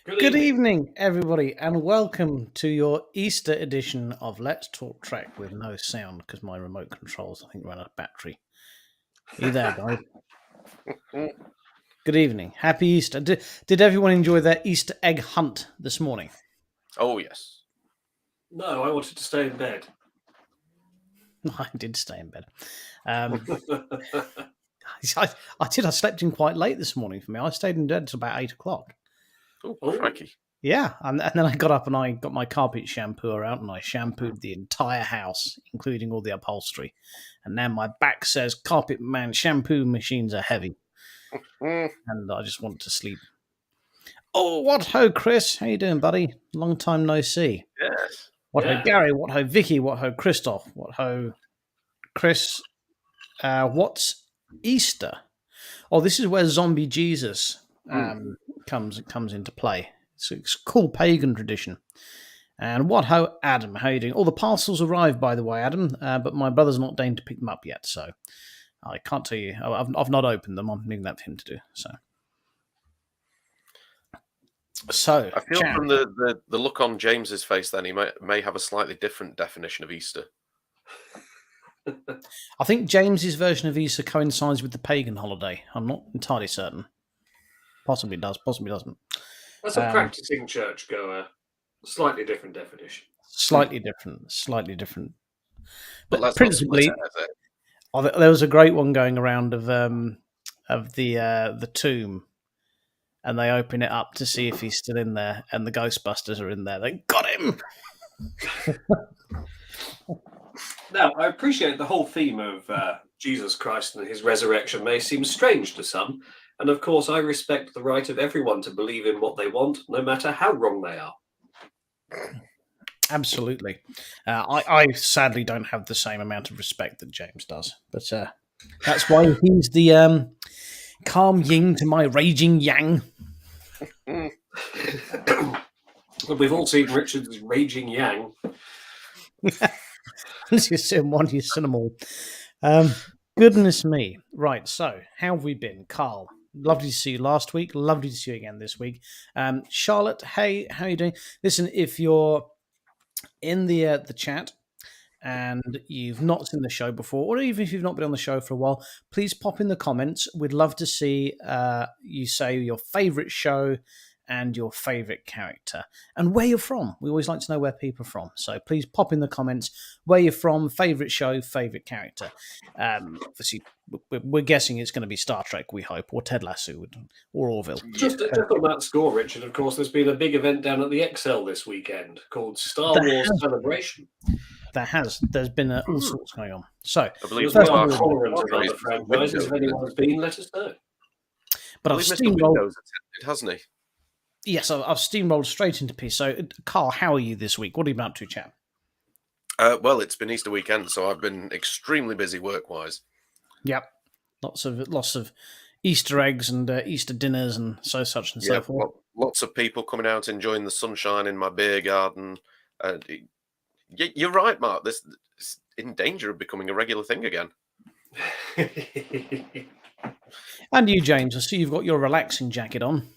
Good evening, everybody, and welcome to your Easter edition of Let's Talk Trek with no sound because my remote controls, I think, ran out of battery. Are you there, guys? Good evening. Happy Easter. Did everyone enjoy their Easter egg hunt this morning? Oh, yes. No, I wanted to stay in bed. I did stay in bed. I did. I slept in quite late this morning for me. I stayed in bed till about 8 o'clock. Oh, crikey. Yeah, and then I got up and I got my carpet shampooer out and I shampooed the entire house, including all the upholstery. And now my back says, "Carpet man, shampoo machines are heavy," and I just want to sleep. Oh, what ho, Chris? How you doing, buddy? Long time no see. Yes. What ho, Gary? What ho, Vicky? What ho, Christoph? What ho, Chris? What's Easter? Oh, this is where Zombie Jesus comes into play. It's a cool pagan tradition. And what ho, Adam? How you doing? All the parcels arrived, by the way, Adam, but my brother's not deigned to pick them up yet, so I can't tell you. I've not opened them. I'm leaving that for him to do. So I feel from the look on James's face, then he may have a slightly different definition of Easter. I think James's version of Easter coincides with the pagan holiday. I'm not entirely certain. Possibly does, possibly doesn't. That's a practicing churchgoer. Slightly different definition. Slightly different. But principally, there was a great one going around of the tomb, and they open it up to see if he's still in there, and the Ghostbusters are in there. They got him. Now, I appreciate the whole theme of Jesus Christ and his resurrection may seem strange to some, and of course I respect the right of everyone to believe in what they want, no matter how wrong they are. Absolutely. I sadly don't have the same amount of respect that James does, but that's why he's the calm yin to my raging yang. We've all seen Richard's raging yang. Unless you've seen one, you've seen them all. Goodness me. Right, so how have we been? Carl, lovely to see you last week. Lovely to see you again this week. Charlotte, hey, how are you doing? Listen, if you're in the chat and you've not seen the show before, or even if you've not been on the show for a while, please pop in the comments. We'd love to see you say your favourite show and your favourite character and where you're from. We always like to know where people are from. So please pop in the comments where you're from, favourite show, favourite character. Obviously, we're guessing it's going to be Star Trek, we hope, or Ted Lasso, or Orville. Just on that score, Richard, of course, there's been a big event down at the Excel this weekend called Star Wars Celebration. There's been all sorts going on. So, I believe we are tolerant of other franchises. If anyone's been, let us know. But I've steamrolled, hasn't he? Yes, I've steamrolled straight into peace. So, Carl, how are you this week? What are you been up to, chap? Well, it's been Easter weekend, so I've been extremely busy work-wise. Yep, lots of Easter eggs and Easter dinners and so forth. Lots of people coming out enjoying the sunshine in my beer garden. You're right, Mark. This is in danger of becoming a regular thing again. And you, James, I see you've got your relaxing jacket on.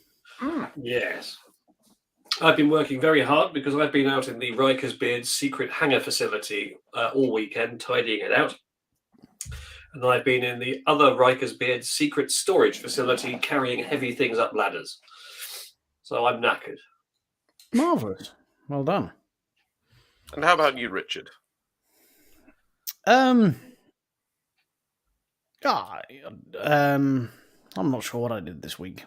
Yes. I've been working very hard because I've been out in the Rikers Beard secret hangar facility all weekend, tidying it out. And I've been in the other Rikers Beard secret storage facility carrying heavy things up ladders. So I'm knackered. Marvellous. Well done. And how about you, Richard? I'm not sure what I did this week.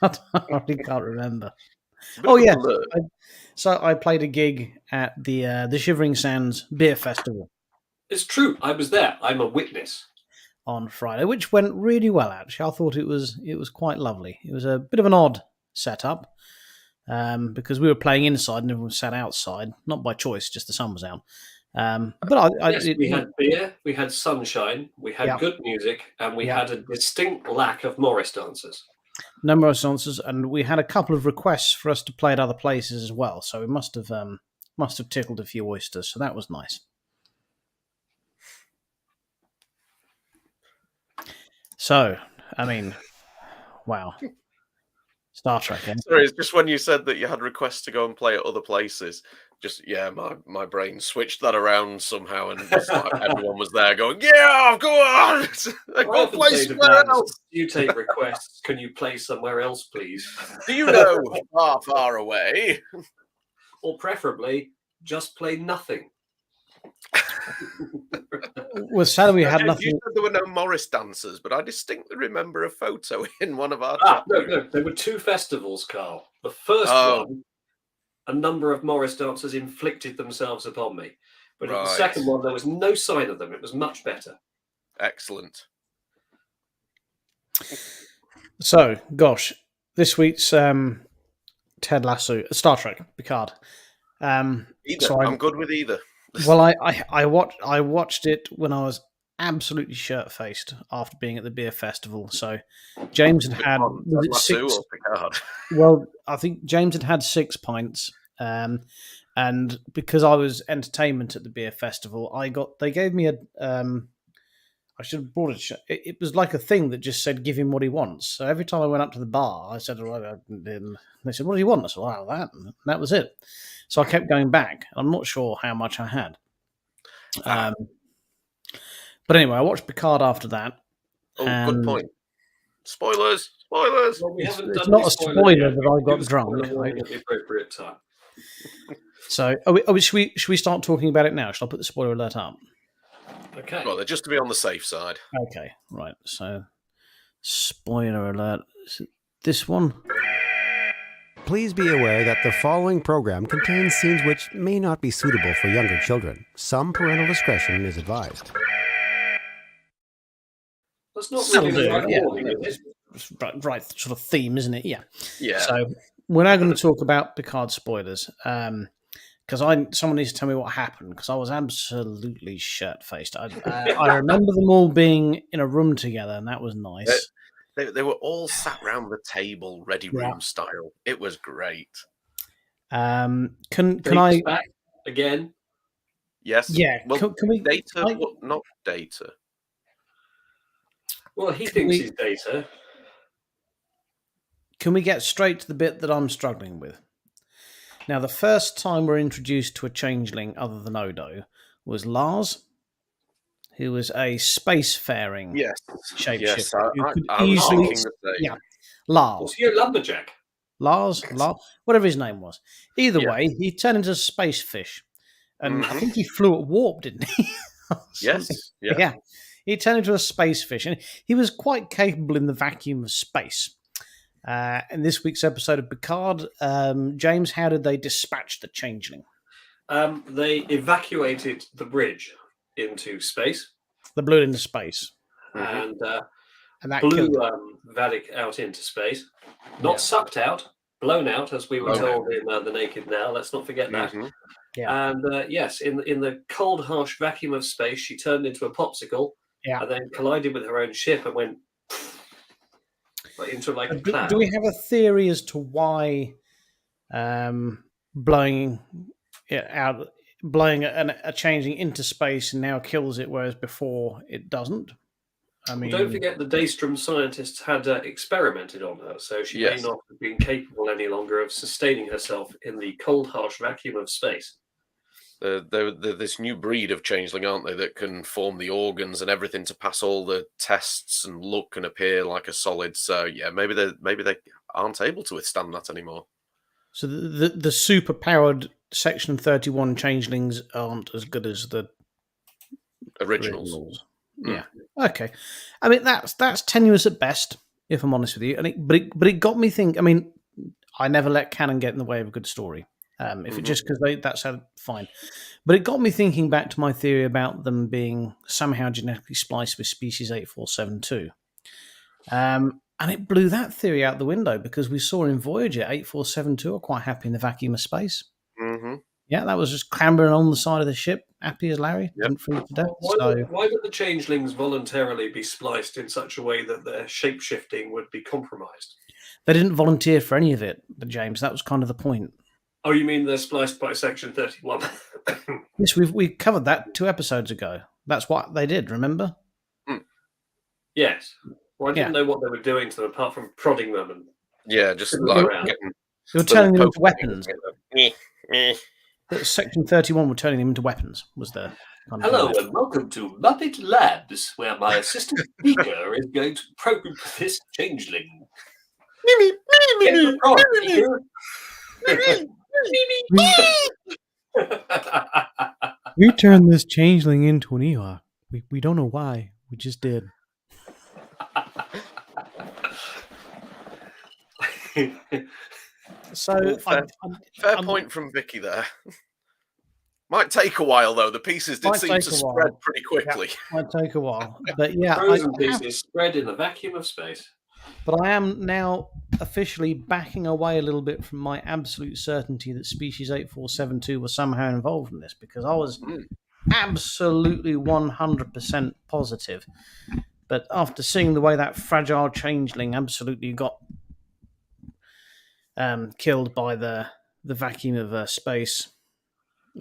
I really can't remember. Oh yeah, so I played a gig at the Shivering Sands Beer Festival. It's true. I was there. I'm a witness. On Friday, which went really well. Actually, I thought it was quite lovely. It was a bit of an odd setup because we were playing inside and everyone sat outside, not by choice, just the sun was out. But we had beer, we had sunshine, we had good music, and we had a distinct lack of Morris dancers. No Morris dancers, and we had a couple of requests for us to play at other places as well. So we must have tickled a few oysters. So that was nice. So, I mean, wow. Star Trek. Eh? Sorry, it's just when you said that you had requests to go and play at other places. Just my brain switched that around somehow, and just like everyone was there going, "Yeah, go on, I go often play say to somewhere bands, else." you take requests. Can you play somewhere else, please? Do you know far, far away? Or preferably, just play nothing. Well, sadly, we had You nothing. said there were no Morris dancers, but I distinctly remember a photo in one of our Ah, chat no, rooms. there were two festivals, Carl. The first Oh. one, a number of Morris dancers inflicted themselves upon me. But in the Right. second one, there was no sign of them. It was much better. Excellent. So, gosh, this week's Ted Lasso, Star Trek, Picard. Either. So I'm good with either. Well, I watched it when I was absolutely shirt-faced after being at the beer festival. So James had was it Lasso 6? or Picard? Well, I think James had 6 pints, and because I was entertainment at the beer festival, they gave me a I should have brought it. It was like a thing that just said, "Give him what he wants." So every time I went up to the bar, I said, "Right," and they said, "What do you want?" I said, "Wow, that." And that was it. So I kept going back. I'm not sure how much I had. But anyway, I watched Picard after that. Oh, and good point. Spoilers. Spoilers. Well, we It's haven't it's done not any a spoilers spoiler yet. that I got Give us drunk. spoiler warning at the appropriate time. So, should we start talking about it now? Shall I put the spoiler alert up? Okay. Well, just to be on the safe side. Okay, right. So, spoiler alert. Is it this one? Please be aware that the following program contains scenes which may not be suitable for younger children. Some parental discretion is advised. That's not That'll really the do, right yeah. warning, is it? Right sort of theme, isn't it? Yeah. Yeah. So we're now going to talk about Picard spoilers, because someone needs to tell me what happened, because I was absolutely shirt-faced. I remember them all being in a room together, and that was nice. They were all sat round the table, ready room Yeah. style. It was great. Can Date's I? back again? Yes. Yeah. Well, Can we? Data, I- what, not Data. Well, he Can thinks we- he's Data. Can we get straight to the bit that I'm struggling with? Now, the first time we're introduced to a changeling other than Odo was Lars, who was a spacefaring Yes. shapeshifter. Yes. who could I was easily- thinking the same. yeah. Lars. Was he a lumberjack? Lars, whatever his name was. Either Yeah. way, he turned into a space fish. And I Mhm. think he flew at warp, didn't he? Yes. Yeah. Yeah. He turned into a space fish. And he was quite capable in the vacuum of space. In this week's episode of Picard, James, how did they dispatch the changeling? They evacuated the bridge into space They blew it into space. and And that blew killed it. Vadik out into space. Not Yeah. sucked out, blown out, as we were Blown told in The Naked Now. Let's not forget that. Mhm. Yeah. And yes, in the cold, harsh vacuum of space, she turned into a popsicle Yeah. and then collided with her own ship and went into like a cloud. Do we have a theory as to why blowing it out, blowing a changeling into space now kills it, whereas before it doesn't? I mean, Don't forget the Daystrom scientists had experimented on her, so she Yes. may not have been capable any longer of sustaining herself in the cold, harsh vacuum of space. They're this new breed of changeling, aren't they, that can form the organs and everything to pass all the tests and look and appear like a solid. So yeah, maybe they aren't able to withstand that anymore. so the super powered Section 31 changelings aren't as good as the Originals. Yeah. Okay. I mean, that's tenuous at best, if I'm honest with you. And but it got me thinking. I mean, I never let canon get in the way of a good story. If it just because that's how fine. But it got me thinking back to my theory about them being somehow genetically spliced with species 8472. And it blew that theory out the window because we saw in Voyager 8472 are quite happy in the vacuum of space. Mm-hmm. Yeah, that was just clambering on the side of the ship, happy as Larry, Yep. didn't freeze to death. Why would the changelings voluntarily be spliced in such a way that their shape-shifting would be compromised? They didn't volunteer for any of it, but James, that was kind of the point. Oh, you mean they're spliced by Section 31? Yes, we covered that 2 episodes ago. That's what they did, remember? Yes. Well, I didn't Yeah. know what they were doing to them apart from prodding them and Yeah, just Look like around. getting They were little turning them into poke weapons. things, Section 31 were turning them into weapons, was the kind of Hello thing. and welcome to Muppet Labs, where my assistant speaker is going to probe this changeling. Get across, speaker. We turned this changeling into an Ewok. We don't know why. We just did. So Well, fair I'm- point from Vicky there. Might take a while though. The pieces did Might seem take to a spread while. pretty quickly. might take a while, but yeah, Frozen pieces spread in the vacuum of space. but I am now officially backing away a little bit from my absolute certainty that species 8472 was somehow involved in this, because I was absolutely 100% positive. But after seeing the way that fragile changeling absolutely got killed by the vacuum of space,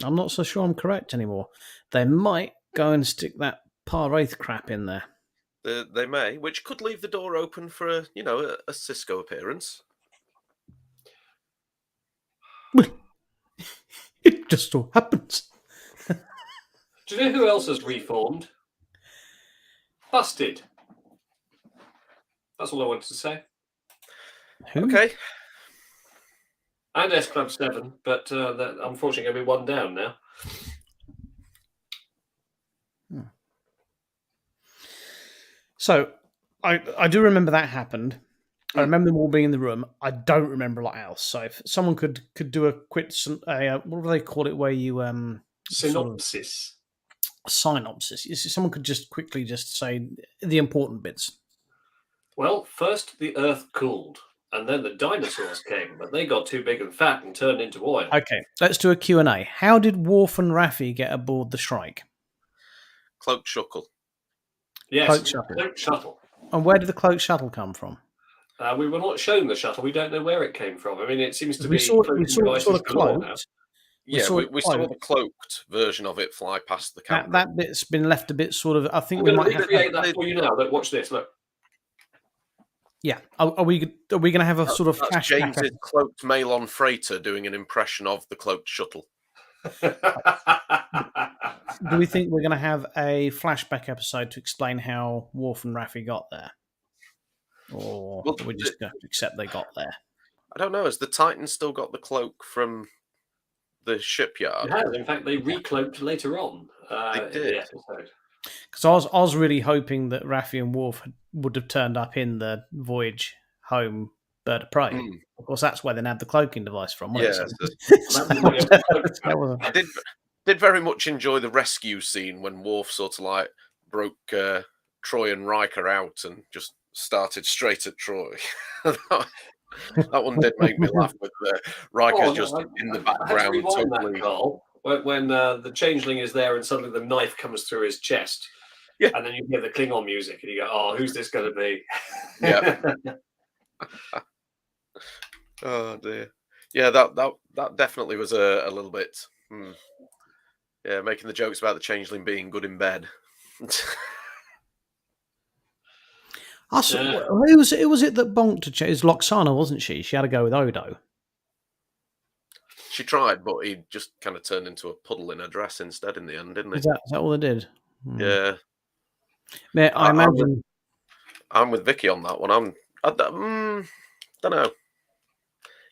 I'm not so sure I'm correct anymore. They might go and stick that par wraith crap in there. They may, which could leave the door open for a Cisco appearance. It just so happens. Do you know who else has reformed? Busted. That's all I wanted to say. Who? Okay. And S Club 7, but that unfortunately going to be one down now. So I do remember that happened. I remember them all being in the room. I don't remember a lot else. So if someone could do a quick, what do they call it, where you Synopsis. synopsis. If someone could just quickly just say the important bits. Well, first the Earth cooled, and then the dinosaurs came, but they got too big and fat and turned into oil. Okay, let's do a Q&A. How did Worf and Raffi get aboard the Shrike? Cloak Shuckle. Yes, Cloak shuttle. Cloak shuttle. And where did the cloak shuttle come from? We were not shown the shuttle. We don't know where it came from. I mean, it seems to We be saw cloaking it sort devices of galore now. cloaked. Yeah, saw we it saw cloaked. the cloaked version of it fly past the camera. That bit's been left a bit sort of. I think I'm we going might to have. recreate that for you now. Look, watch this. Look. Yeah, are we going to have a sort of That's flashback? James's cloaked Malon freighter doing an impression of the cloaked shuttle. Do we think we're going to have a flashback episode to explain how Worf and Raffi got there, or Well, are we just going to accept they got there? I don't know. Has the Titan still got the cloak from the shipyard? It has. In fact, they recloaked later on. They In did. the episode. Because I was really hoping that Raffi and Worf would have turned up in the voyage home Bird of Prey. Of course, that's where they had the cloaking device from. Yeah, Wasn't it? That was I did very much enjoy the rescue scene when Worf sort of like broke Troy and Riker out and just started straight at Troy. That one did make me laugh with Riker's just in the I had to background. rewind that, Totally. Carl, when the changeling is there and suddenly the knife comes through his chest. Yeah. And then you hear the Klingon music and you go, oh, who's this going to be? Yeah. Oh dear. Yeah, that definitely was a little bit. Yeah, making the jokes about the changeling being good in bed. I saw, who was it that bonked it was Loxana, wasn't she? She had to go with Odo. She tried, but he just kind of turned into a puddle in her dress instead in the end, didn't he? Is that all they did? Yeah. Yeah, I imagine. I'm with Vicky on that one. I don't know.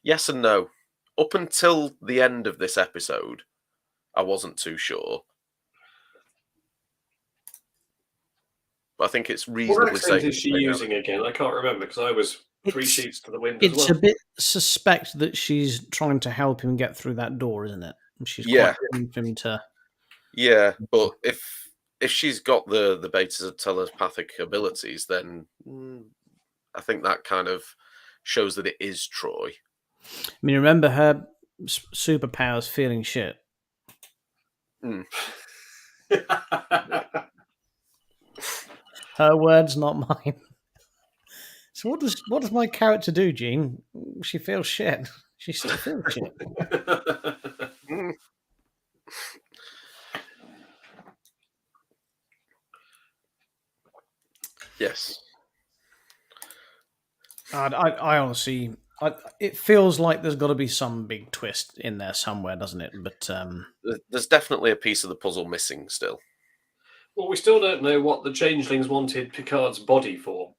Yes and no. Up until the end of this episode, I wasn't too sure. But I think it's What reasonably accent safe. is she using again? I can't remember because I was three It's- sheets to the wind as It's well. a bit suspect that she's trying to help him get through that door, isn't it? And she's Yeah. quite keen for him to. Yeah, but if she's got the beta telepathic abilities, then I think that kind of shows that it is Troy. I mean, remember her superpowers feeling shit. Her words, not mine. So what does my character do, Gene? She feels shit. She still feels shit. Yes. I honestly, it feels like there's got to be some big twist in there somewhere, doesn't it? But There's definitely a piece of the puzzle missing still. Well, we still don't know what the changelings wanted Picard's body for.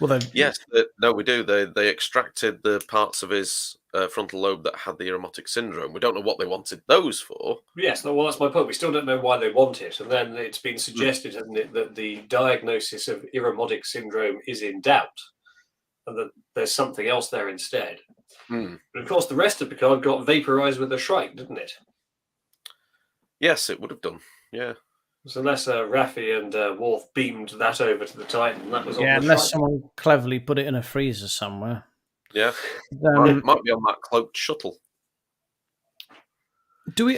well, Yes, no, we do. They extracted the parts of his frontal lobe that had the Irumodic syndrome. We don't know what they wanted those for. Yes, well, that's my point. We still don't know why they want it. And then it's been suggested, hasn't it, that the diagnosis of Irumodic syndrome is in doubt and that there's something else there instead. Hmm. But of course, the rest of Picard got vaporized with the Shrike, didn't it? Yes, it would have done. Yeah. So unless Raffi and Worf beamed that over to the Titan, that was on yeah, the unless Shrike. someone cleverly put it in a freezer somewhere. Yeah. Um, Might be on that cloaked shuttle.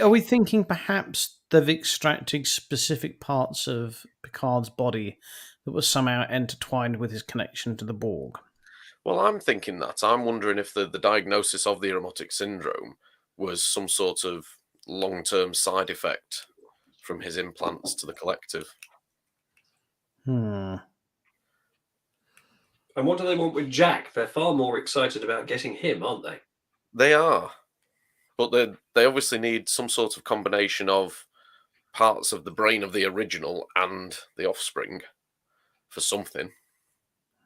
Are we thinking perhaps they've extracted specific parts of Picard's body that was somehow intertwined with his connection to the Borg? Well, I'm thinking that. I'm wondering if the diagnosis of the Irumodic syndrome was some sort of long-term side effect from his implants to the collective. And what do they want with Jack? They're far more excited about getting him, aren't they? They are. But they obviously need some sort of combination of parts of the brain of the original and the offspring for something.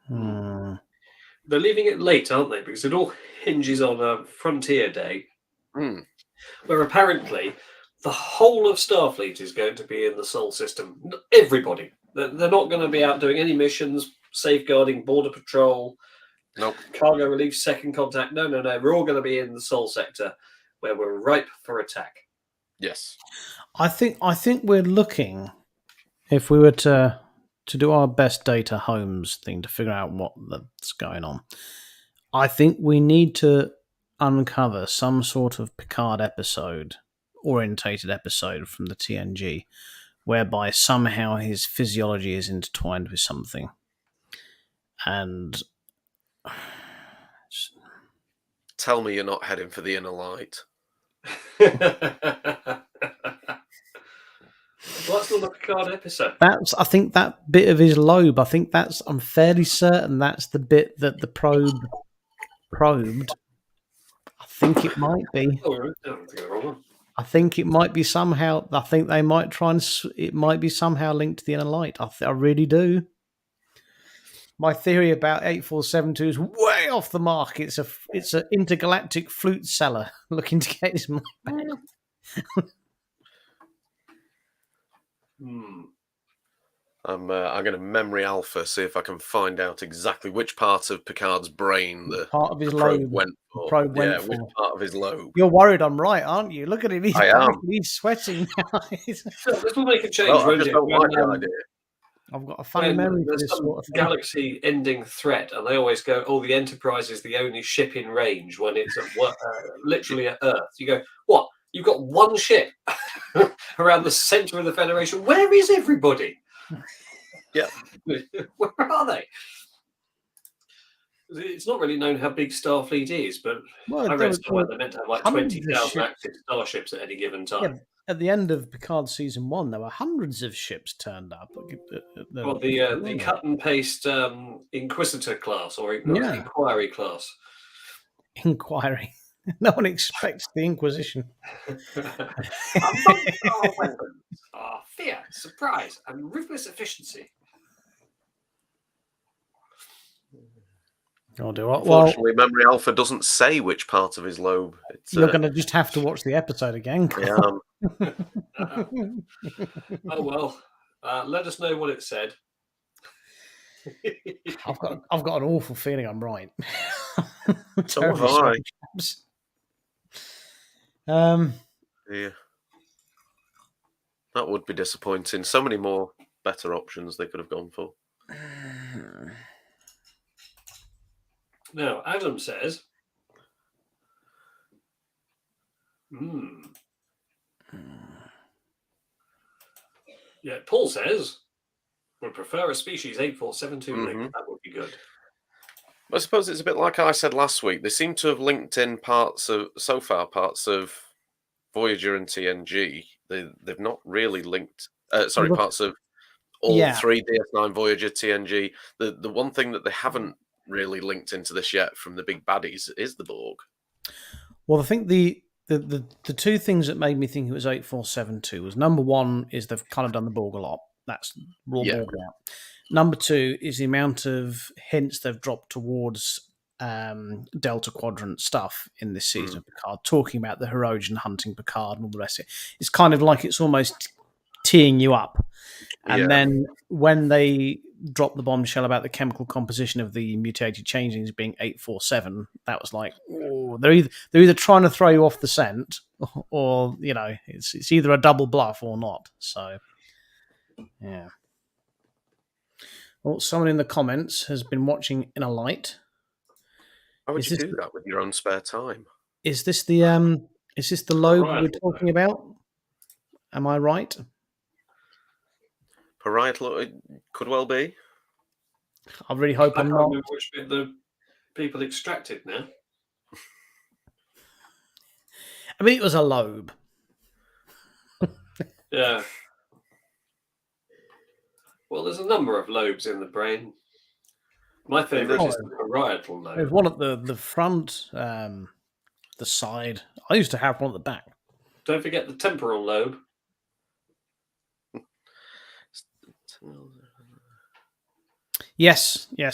They're leaving it late, aren't they? Because it all hinges on a Frontier Day, where apparently the whole of Starfleet is going to be in the Sol system. Everybody. They're not going to be out doing any missions, safeguarding border patrol, Nope. cargo relief, second contact. No. We're all going to be in the Sol sector, where we're ripe for attack. Yes. I think we're looking, if we were to do our best Data Holmes thing to figure out what's going on, I think we need to uncover some sort of Picard orientated episode from the TNG, whereby somehow his physiology is intertwined with something. And Tell me you're not heading for the inner light. Well, that's not a Picard episode. I think that bit of his lobe, I'm fairly certain that's the bit that the probe probed. I think it might be. Oh, I don't think I'm wrong. I think it might be somehow. I think they might try and. It might be somehow linked to the inner light. I really do. My theory about 8472 is way off the mark. It's an intergalactic flute seller looking to get his money back. I'm going to memory alpha, see if I can find out exactly which part of Picard's brain the part of his probe lobe went for. Which part of his lobe. You're worried I'm right, aren't you? Look at him. I am. He's sweating now. This will make a change, Well, I won't just it? don't like the When, idea. I've got a funny when memory for there's this some sort of thing. galaxy-ending threat, and they always go, "Oh, the Enterprise is the only ship in range when it's literally at Earth." You go, "What? You've got one ship around the center of the Federation. Where is everybody? Yeah, where are they?" It's not really known how big Starfleet is, but I read somewhere they're meant to have like 20,000 active starships at any given time. Yeah, at the end of Picard season 1, there were hundreds of ships turned up. Well, the cut and paste Inquisitor class or Inquiry class. Inquiry. No one expects the Inquisition. Among our weapons are fear, surprise, and ruthless efficiency. Oh, do I? Unfortunately, Memory Alpha doesn't say which part of his lobe. You're going to just have to watch the episode again. Yeah. Oh well, let us know what it said. I've got an awful feeling I'm right. So have I. Yeah. That would be disappointing. So many more better options they could have gone for. Now, Adam says, yeah, Paul says, would prefer a species 8472 link. That would be good. I suppose it's a bit like I said last week. They seem to have linked in parts of Voyager and TNG. They've not really linked. Parts of all three DS9, Voyager, TNG. The one thing that they haven't really linked into this yet from the big baddies is the Borg. Well, I think the two things that made me think it was 8472 was, number one is they've kind of done the Borg a lot. That's raw Yeah. Borg out. Number two is the amount of hints they've dropped towards Delta Quadrant stuff in this season of Picard, talking about the Hirogen hunting Picard and all the rest of it. It's kind of like it's almost teeing you up. And Yeah. then when they dropped the bombshell about the chemical composition of the mutated changelings being 847, that was like, oh, they're either trying to throw you off the scent, or it's either a double bluff or not. So, yeah. Well, someone in the comments has been watching In a Light. How would Is you this- do that with your own spare time? Is this the lobe we're Parietal talking about? Am I right? Parietal, it could well be. I really hope I I'm can't not. remember which bit the people extracted now. I mean, it was a lobe. Yeah. Well, there's a number of lobes in the brain. My favourite is the parietal There's lobe. one at the front, the side. I used to have one at the back. Don't forget the temporal lobe. Yes, Yeah.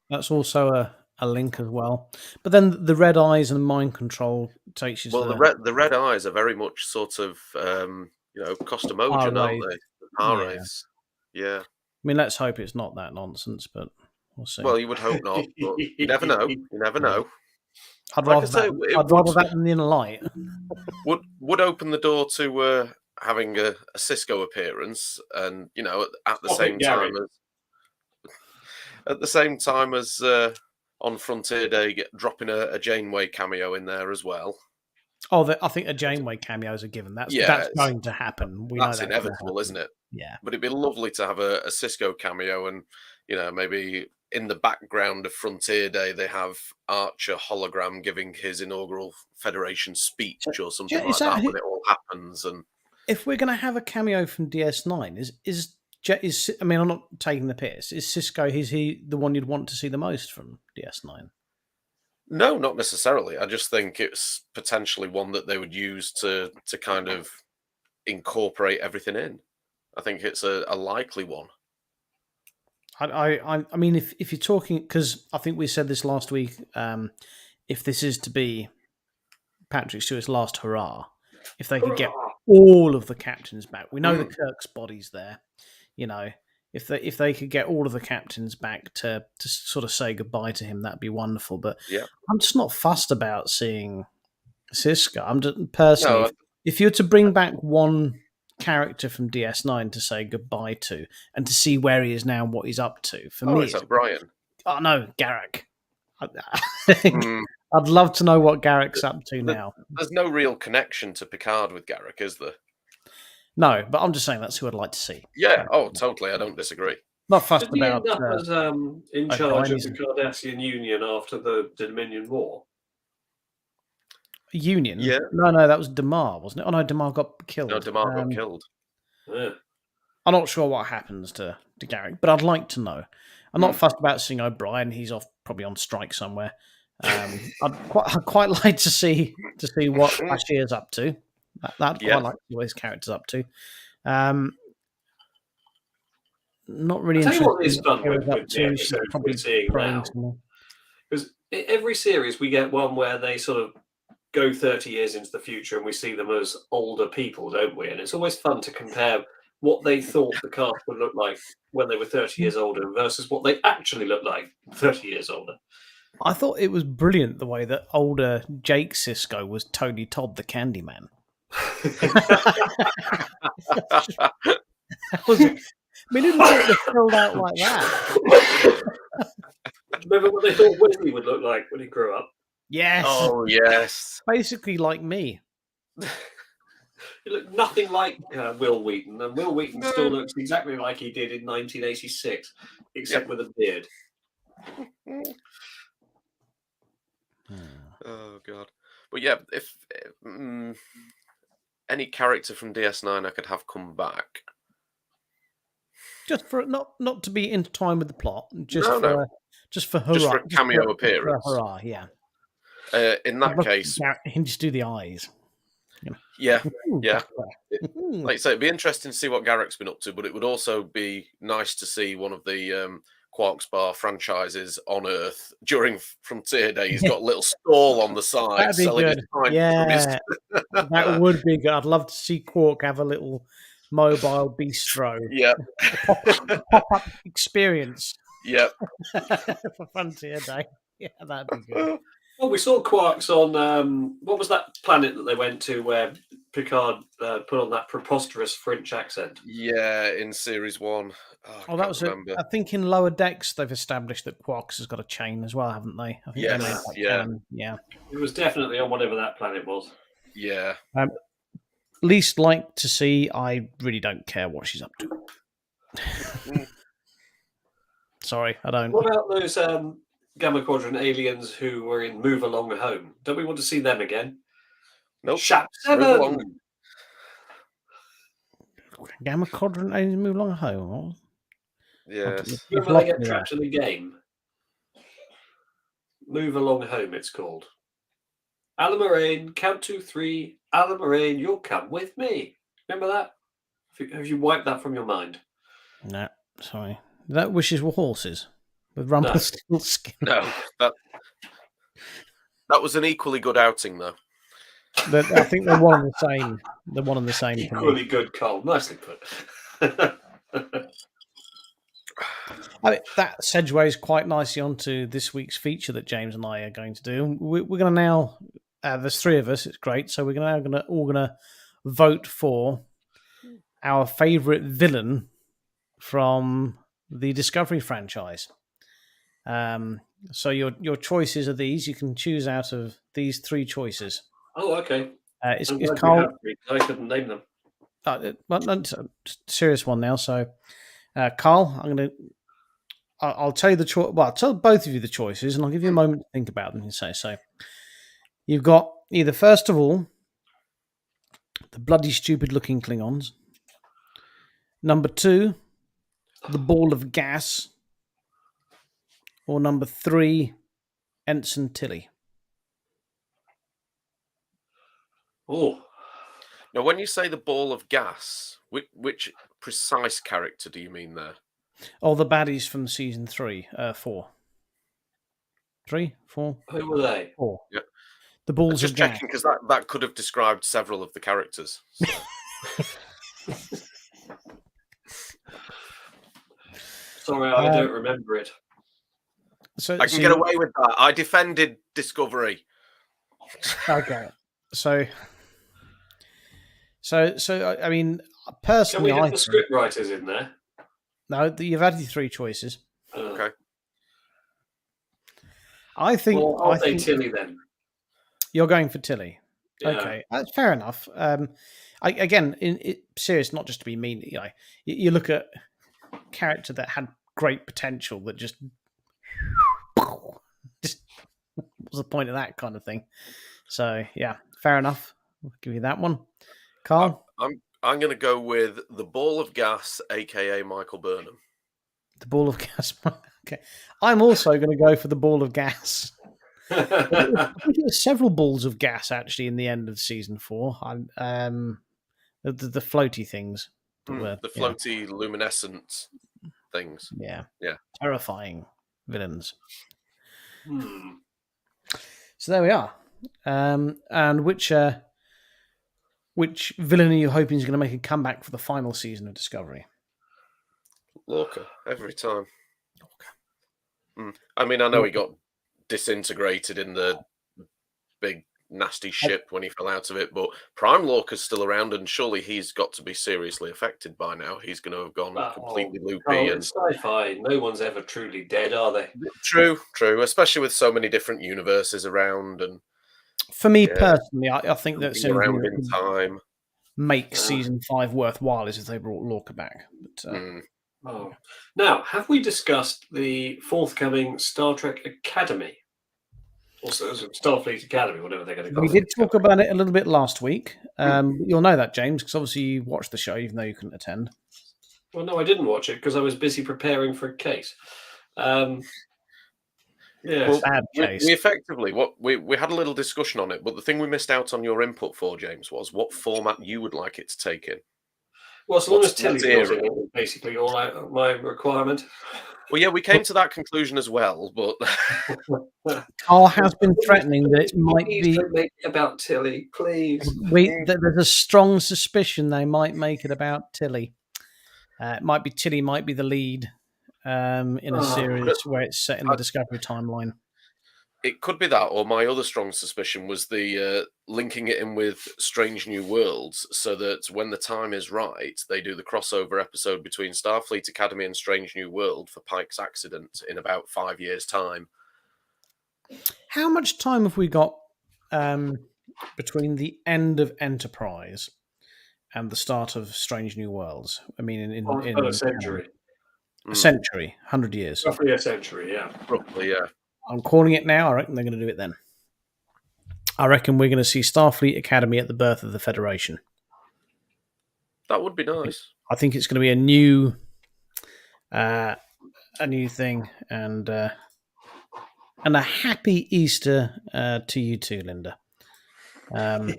that's also a link as well. But then the red eyes and mind control takes you Well, to the red eyes are very much sort of Costamogen, aren't Parwraith. they? The Parwraiths. Yeah. I mean, let's hope it's not that nonsense, but we'll see. Well, you would hope not, but you never know. You never know. I'd like I rather say, that, it I'd rather would- that than the Inner Light. Would open the door to having a Cisco appearance, and at the Swapping same time as on Frontier Day, dropping a Janeway cameo in there as well. Oh, I think a Janeway cameo is a given. That's Yeah, going to happen. We That's know inevitable, isn't it? Yeah. But it'd be lovely to have a Cisco cameo, and maybe in the background of Frontier Day they have Archer hologram giving his inaugural Federation speech or something is like that that who- when it all happens. And If we're going to have a cameo from DS9, is I mean, I'm not taking the piss. Is Cisco? Is he the one you'd want to see the most from DS9? no, not necessarily. I just think it's potentially one that they would use to kind of incorporate everything in. I think it's a likely one. I mean, if you're talking, because I think we said this last week, if this is to be Patrick Stewart's last hurrah, if they could get all of the captains back, we know the Kirk's body's there. If they could get all of the captains back to sort of say goodbye to him, that'd be wonderful. But Yeah. I'm just not fussed about seeing Cisco. I'm just personally, No, if you were to bring back one character from DS9 to say goodbye to and to see where he is now and what he's up to, for me, it's O'Brien. oh no, Garak. Mm, I'd love to know what Garak's up to now. There's no real connection to Picard with Garak, is there? No, but I'm just saying that's who I'd like to see. Yeah. Oh, totally. I don't disagree. Not fussed Did he about. end up as in O'Brien, charge of the isn't Cardassian Union after the Dominion War? Union. Yeah. No, that was Damar, wasn't it? Oh no, Damar got killed. No, Damar got killed. Yeah. I'm not sure what happens to Garak, but I'd like to know. I'm not fussed about seeing O'Brien. He's off probably on strike somewhere. I'd quite like to see what Bashir's up to. That'd Yeah. quite like to see what his character's up to. Not really I'll tell you what interested is in fun what Kira's with up the to. She's episodes probably we're seeing praying now. somewhere. Because every series we get one where they sort of go 30 years into the future and we see them as older people, don't we? And it's always fun to compare what they thought the cast would look like when they were 30 years older versus what they actually look like 30 years older. I thought it was brilliant the way that older Jake Sisko was Tony Todd the Candyman. That was, I mean, who thought they filled out like that? Remember what they thought Wesley would look like when he grew up? Yes, Oh, yes. basically like me. He looked nothing like Will Wheaton, and Will Wheaton still looks exactly like he did in 1986, except with a beard. Oh, God. But yeah, if any character from DS9 I could have come back. Just for not to be intertwined with the plot, just No, for no. just for hurrah, Just for a cameo appearance. For hurrah, yeah. In that case, he can just do the eyes. yeah. Yeah. Ooh. Like I say, it'd be interesting to see what Garrick's been up to, but it would also be nice to see one of the Quark's Bar franchises on Earth during Frontier Day. He's got a little stall on the side. That'd be selling his good. pints Yeah, from that would be good. I'd love to see Quark have a little mobile bistro Yeah. pop-up experience Yeah. for Frontier Day. Yeah, that'd be good. Well, we saw Quarks on what was that planet that they went to where Picard put on that preposterous French accent? Yeah, in Series 1. Oh, that was it. I think in Lower Decks they've established that Quarks has got a chain as well, haven't they? I think Yes, they made that yeah. canon. Yeah. It was definitely on whatever that planet was. Yeah. Least like to see. I really don't care what she's up to. Sorry, I don't. What about those Gamma Quadrant aliens who were in Move Along Home? Don't we want to see them again? Nope. Shap Move 7! along. Gamma Quadrant aliens move along home. Yes. Remember they get trapped in a game? Move Along Home, it's called. Alan Moraine, count 2, 3. Alan Moraine, you'll come with me. Remember that? Have you wiped that from your mind? No, sorry. That Wishes Were Horses with Rumpelstiltskin. No, that was an equally good outing, though. I think they're one and the same. They're one and the same. Equally good, Cole. Nicely put. I mean, that segues quite nicely onto this week's feature that James and I are going to do. We're going to now. There's 3 of us. It's great. So we're all going to vote for our favourite villain from the Discovery franchise. So your choices are these. You can choose out of these 3 choices. Oh, okay. It's I'm glad Carl. you have me, 'cause I couldn't name them. It's a serious one now. So, Carl, I'll tell you the choice. Well, I'll tell both of you the choices, and I'll give you a moment to think about them. And say so. You've got either first of all the bloody stupid looking Klingons. Number 2, the ball of gas, or number 3, Ensign Tilly. Oh, Now, when you say the ball of gas, which precise character do you mean there? Oh, the baddies from season 3, 4. 3, 4, who were they? 4. Yeah. The balls Just of gas. checking, because that could have described several of the characters. So. Sorry, I don't remember it. So, I can get away with that. I defended Discovery. Okay. So I mean, Can personally, we have the script writers in there? no, you've had your 3 choices. Okay. I think. Well, I'll I say think Tilly then. you're going for Tilly. Yeah. Okay, that's fair enough. Again, serious, not just to be mean. You know, you look at a character that had great potential that just what's the point of that kind of thing? So yeah, fair enough. I'll give you that one, Carl. I'm going to go with the ball of gas, aka Michael Burnham. The ball of gas. Okay, I'm also going to go for the ball of gas. There's several balls of gas actually in the end of season 4. The floaty things. The floaty luminescent things. Yeah. Yeah. Terrifying villains. Hmm. So there we are. And which villain are you hoping is going to make a comeback for the final season of Discovery? Lorca, every time. I mean, I know he got disintegrated in the big nasty ship when he fell out of it, but Prime Lorca's still around, and surely he's got to be seriously affected by now. He's going to have gone completely loopy. It's sci-fi. No one's ever truly dead, are they? True, especially with so many different universes around. And for me personally, I think that being around in time make season 5 worthwhile is if they brought Lorca back. But, Oh. Now, have we discussed the forthcoming Star Trek Academy? Also, Starfleet Academy, whatever they're going to call it. we did talk about it a little bit last week. You'll know that, James, because obviously you watched the show, even though you couldn't attend. Well, no, I didn't watch it because I was busy preparing for a case. Yeah. Well, Sad case. we effectively we had a little discussion on it, but the thing we missed out on your input for, James, was what format you would like it to take in. Well, so long as What's Tilly was era? in it, was basically all my requirement. Well, yeah, we came to that conclusion as well, but Carl has been threatening that it might Please be. don't make it about Tilly, please. There's a strong suspicion they might make it about Tilly. It might be Tilly, might be the lead in a series where it's set in the Discovery timeline. it could be that, or my other strong suspicion was the linking it in with Strange New Worlds, so that when the time is right, they do the crossover episode between Starfleet Academy and Strange New World for Pike's accident in about 5 years' time. How much time have we got between the end of Enterprise and the start of Strange New Worlds? I mean, in a century. A century, 100 years. Roughly a century, yeah. Roughly, yeah. I'm calling it now. I reckon they're going to do it then. I reckon we're going to see Starfleet Academy at the birth of the Federation. That would be nice. I think it's going to be a new thing, and a happy Easter to you too, Linda. I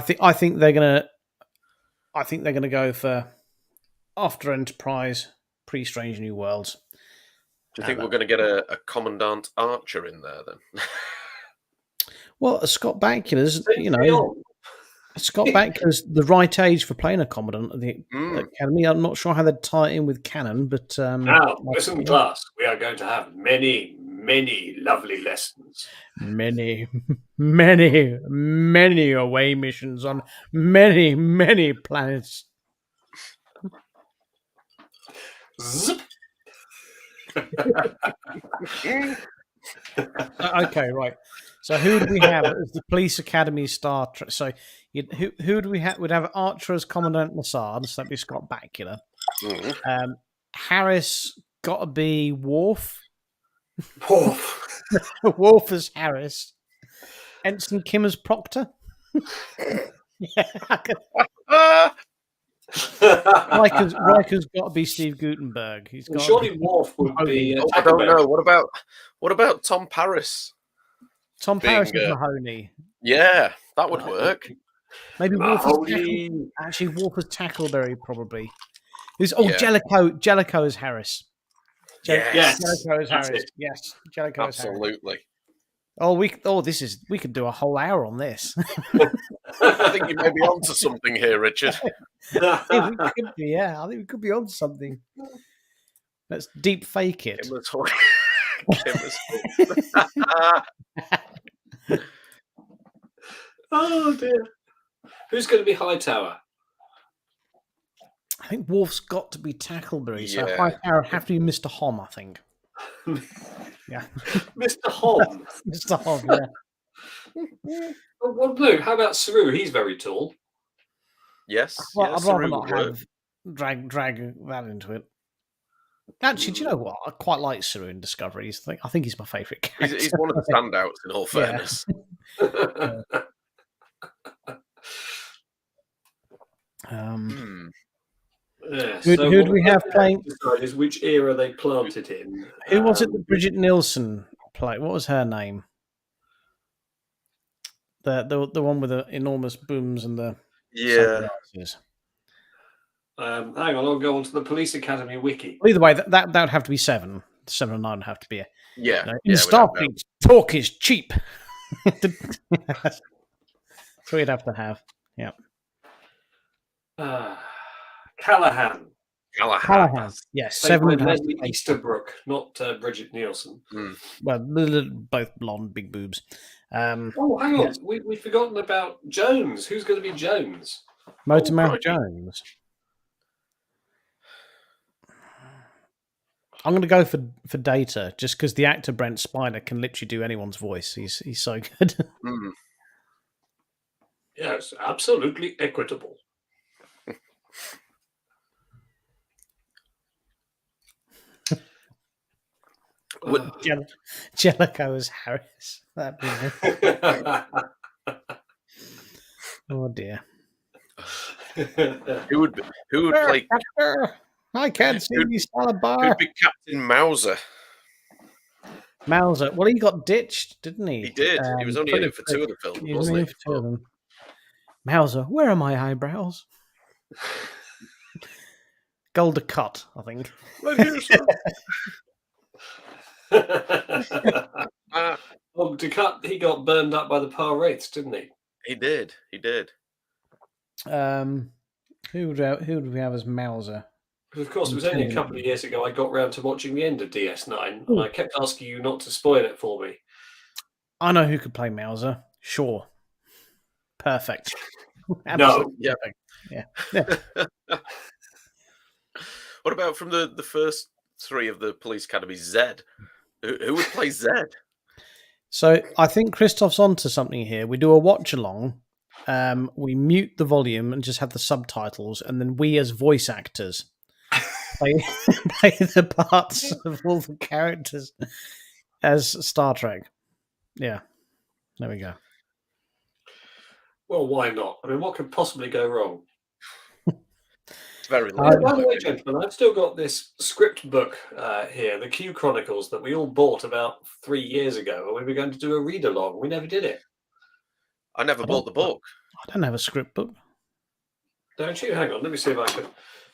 think they're gonna go for after Enterprise, pre Strange New Worlds. Do you think we're going to get a Commandant Archer in there then? Well, Scott Bakula's, Scott Bakula's the right age for playing a commandant at the Academy. I'm not sure how they'd tie it in with canon, but now, listen, class, we are going to have many, many lovely lessons. Many, many, many away missions on many, many planets. Zip. Okay, right. So who do we have as the Police Academy Star Trek? So who do we have? We'd have Archer as Commandant Lassard, so that'd be Scott Bakula. Harris got to be Worf. Worf as Harris. Ensign Kim as Proctor. Riker's got to be Steve Guttenberg. He's got surely Worf would be. I don't know. What about Tom Paris? Tom Paris is Mahoney. Yeah, that would work. Maybe Worf is Tackleberry, probably. Jellicoe is Harris. Yes, Jellicoe is Harris. it. Yes, Jellicoe is Harris. Absolutely. We could do a whole hour on this. I think you may be onto something here, Richard. I think we could be onto something. Let's deep fake it. Oh dear. Who's going to be Hightower? I think Worf's got to be Tackleberry, so Yeah. Hightower would have to be Mr. Hom, I think. Yeah. Mr. Hom. Mr. Hom, yeah. Well, no, how about Saru? He's very tall. Yes. Well, yes, I'd rather Saru not would work. have drag that into it. Actually, do you know what? I quite like Saru in Discovery. I think he's my favourite character. He's one of the standouts, in all fairness. Yes, Who so do what we have playing? Is which era they planted in? Who was it that Bridget Nielsen played? What was her name? The one with the enormous booms and the sunglasses. Hang on, I'll go onto the Police Academy wiki. Well, either way, that would have to be 7. 7 and 9 would have to be a. Yeah. In Starfleet, talk is cheap. That's what you'd have to have. Yeah. Callahan. Callahan. Yes, Played 7 by would have Leslie to be. Easterbrook, not Bridget Nielsen. Well, both blonde, big boobs. Hang on. yes. We've forgotten about Jones. Who's going to be Jones? Motormouth crikey. Jones. I'm going to go for Data, just because the actor Brent Spiner can literally do anyone's voice. He's so good. Yes, absolutely equitable. Jellicoe as Harris. That'd be good. Oh dear. Who would play? I can't see these salad bar. Who'd be Captain Mauser? Mauser. Well, he got ditched, didn't he? He did. He was only in pretty it for 2 of the quick. films, He was wasn't only he? in for 2 of them. Mauser, where are my eyebrows? Golda cut, I think. Right here, sir. Well, he got burned up by the Par Wraiths, didn't he? He did. Who would we have as Mauser? Because, of course, it was only a couple of years ago I got round to watching the end of DS9, and I kept asking you not to spoil it for me. I know who could play Mauser. Sure. Perfect. No. Yeah. Yeah. What about from the first 3 of the Police Academy, Zed? Who would play Zed? So I think Christoph's onto something here. We do a watch along. We mute the volume and just have the subtitles, and then we as voice actors play the parts of all the characters as Star Trek. Yeah, there we go. Well, why not? I mean, what could possibly go wrong? Very By the way, gentlemen, I've still got this script book here, the Q Chronicles, that we all bought about 3 years ago, and we were going to do a read along. We never did it. I never bought the book. I don't have a script book. Don't you? Hang on, let me see if I can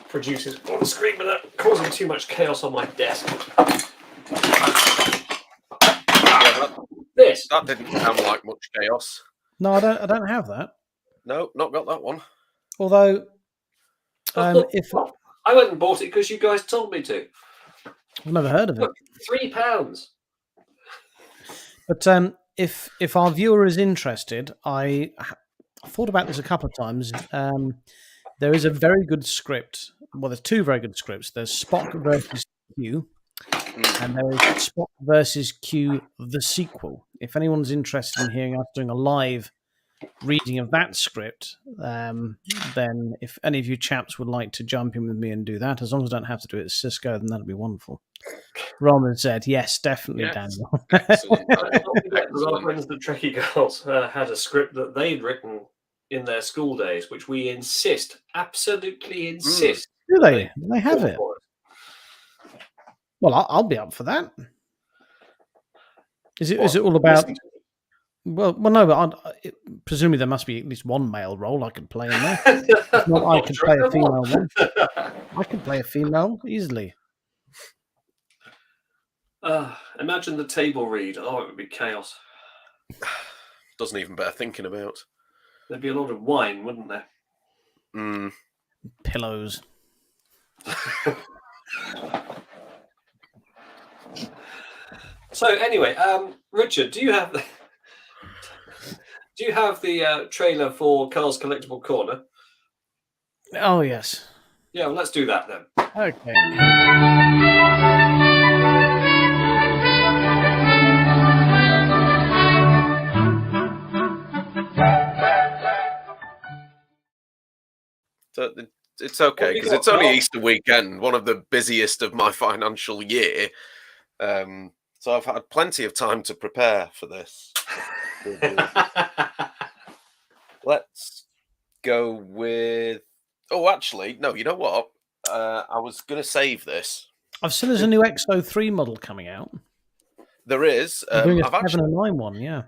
produce it on the screen without causing too much chaos on my desk. This. That didn't sound like much chaos. No, I don't have that. No, not got that one. Although, if I went and bought it because you guys told me to. I've never heard of it. Look, £3. But if our viewer is interested, I thought about this a couple of times. There is a very good script. Well, there's 2 very good scripts. There's Spock versus Q, and there is Spock versus Q, the sequel. If anyone's interested in hearing us doing a live reading of that script, then if any of you chaps would like to jump in with me and do that, as long as I don't have to do it at Cisco, then that'd be wonderful. Roman said, yes, definitely, Yes. Daniel. Excellent. Our friends, the Trekkie Girls, had a script that they'd written in their school days, which we absolutely insist. Do they? Do they have it? Well, I'll be up for that. Is it all about? Well, no, but presumably there must be at least one male role I could play in there. If not, I could play a female one. I could play a female easily. Imagine the table read. Oh, it would be chaos. Doesn't even bear thinking about. There'd be a lot of wine, wouldn't there? Pillows. So anyway, Richard, do you have the trailer for Carl's Collectible Corner? Oh yes. Yeah, well, let's do that then. Okay. So it's okay because it's only Easter weekend, one of the busiest of my financial year. So I've had plenty of time to prepare for this. Let's go with. Oh, actually, no. You know what? I was going to save this. I've seen there's a new XO3 model coming out. There is. I'm doing a I've actually 709 one, yeah.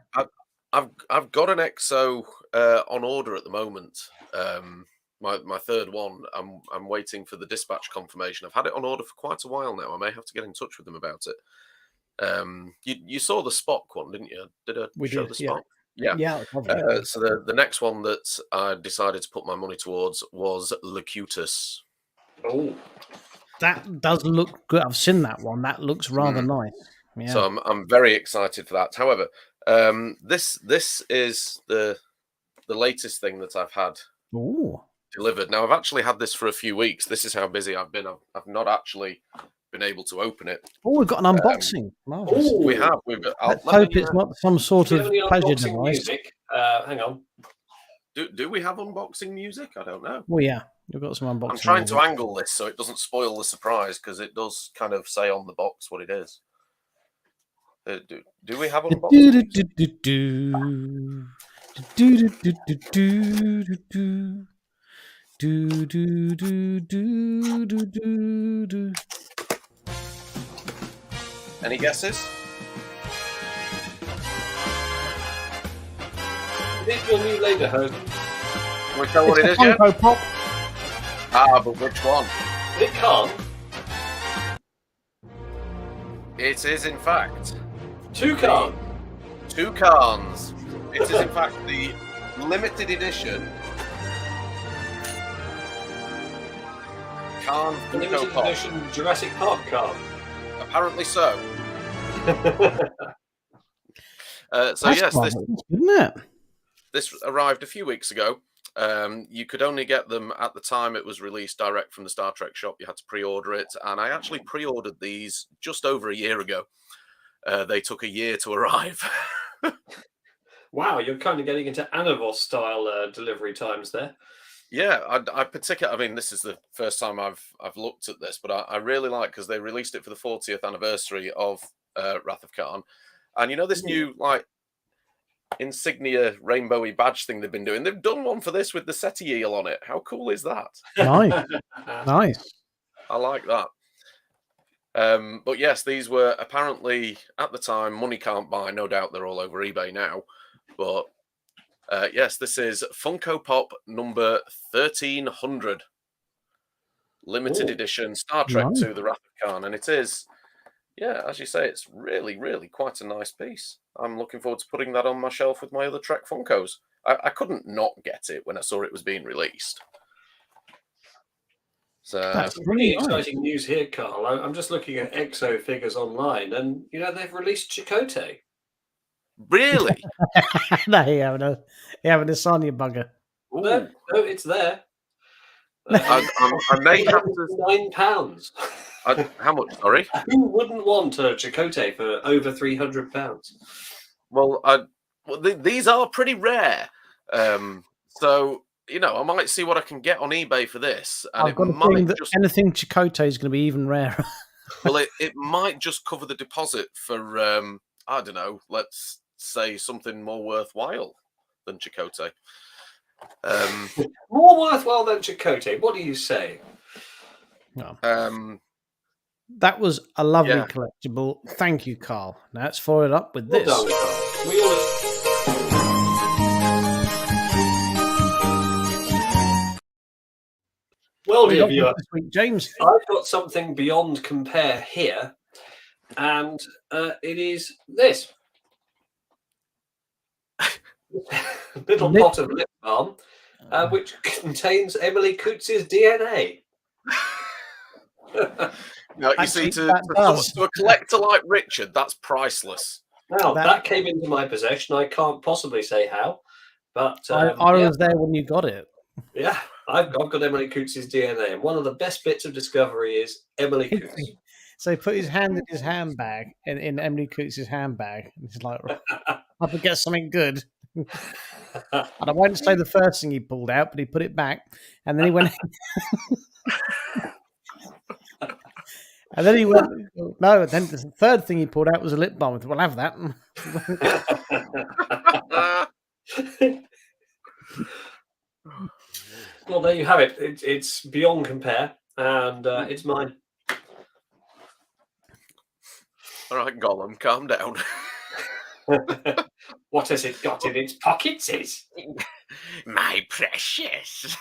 I've got an XO on order at the moment. My third one. I'm waiting for the dispatch confirmation. I've had it on order for quite a while now. I may have to get in touch with them about it. You saw the Spock one, didn't you? Did I show the Spock? Yeah. So the next one that I decided to put my money towards was Locutus. Oh, that does look good. I've seen that one. That looks rather nice. Yeah. So I'm very excited for that. However, this is the latest thing that I've had delivered. Now I've actually had this for a few weeks. This is how busy I've been. I've not actually been able to open it. Oh, we've got an unboxing. We have. Let's hope it's not some sort of pleasure device. Music? Hang on. Do we have unboxing music? I don't know. Well, yeah, we've got some unboxing. I'm trying music. to angle this so it doesn't spoil the surprise because it does kind of say on the box what it is. Do we have unboxing music? Any guesses? Is it your new Lederhosen? Can we tell what it It's is a yet? Funko Pop. But which one? It can't. It is, in fact, Toucan. Toucans. It is, in fact, the limited edition Khan Funko Limited Pop. edition Jurassic Park car. Apparently so. So That's yes, marvellous, isn't it? this arrived a few weeks ago. You could only get them at the time it was released direct from the Star Trek shop. You had to pre-order it, and I actually pre-ordered these just over a year ago. They took a year to arrive. Wow, you're kind of getting into Anavos style delivery times there. Yeah, I particularly. I mean, this is the first time I've looked at this, but I really like because they released it for the 40th anniversary of Wrath of Khan, and you know this new like insignia rainbowy badge thing they've been doing. They've done one for this with the SETI eel on it. How cool is that? Nice, nice. I like that. But yes, these were apparently at the time money can't buy. No doubt they're all over eBay now, but. Yes, this is Funko Pop number 1300. Limited edition Star Trek Nice. 2, The Wrath of Khan. And it is, yeah, as you say, it's really, really quite a nice piece. I'm looking forward to putting that on my shelf with my other Trek Funkos. I couldn't not get it when I saw it was being released. So, That's Really really nice. exciting news here, Carl. I'm just looking at EXO figures online, and you know they've released Chakotay. really? No, you having a Sonya bugger. Ooh. No, it's there. I may have to. £9. How much? Sorry. Who wouldn't want a Chakotay for over £300? Well, these are pretty rare. So, you know, I might see what I can get on eBay for this. And I've got a might feeling that just, anything Chakotay is going to be even rarer. well, it might just cover the deposit for, I don't know, let's say something more worthwhile than Chakotay. More worthwhile than Chakotay. What do you say? That was a lovely Yeah. collectible. Thank you, Carl. Now let's follow it up with Well this. done, Carl. We all... Well, What dear do you got viewer, this week, James? I've got something beyond compare here, and it is this. Little Lip- pot of lip balm, which contains Emily Coots's DNA. Now, you Actually, see, that does. to a collector like Richard, that's priceless. Now, That- that came into my possession. I can't possibly say how, but I yeah, was there when you got it. yeah, I've got Emily Coots's DNA, and one of the best bits of discovery is Emily Coots. So he put his hand in his handbag, in Emily Coots's handbag, and he's like, I could get something good. And I won't say the first thing he pulled out, but he put it back, and then he went. And then he went, no, and then the third thing he pulled out was a lip balm. We'll have that. Well, there you have it. It's beyond compare, and it's mine. All right, Gollum, calm down. What has it got in its pockets? Is My precious.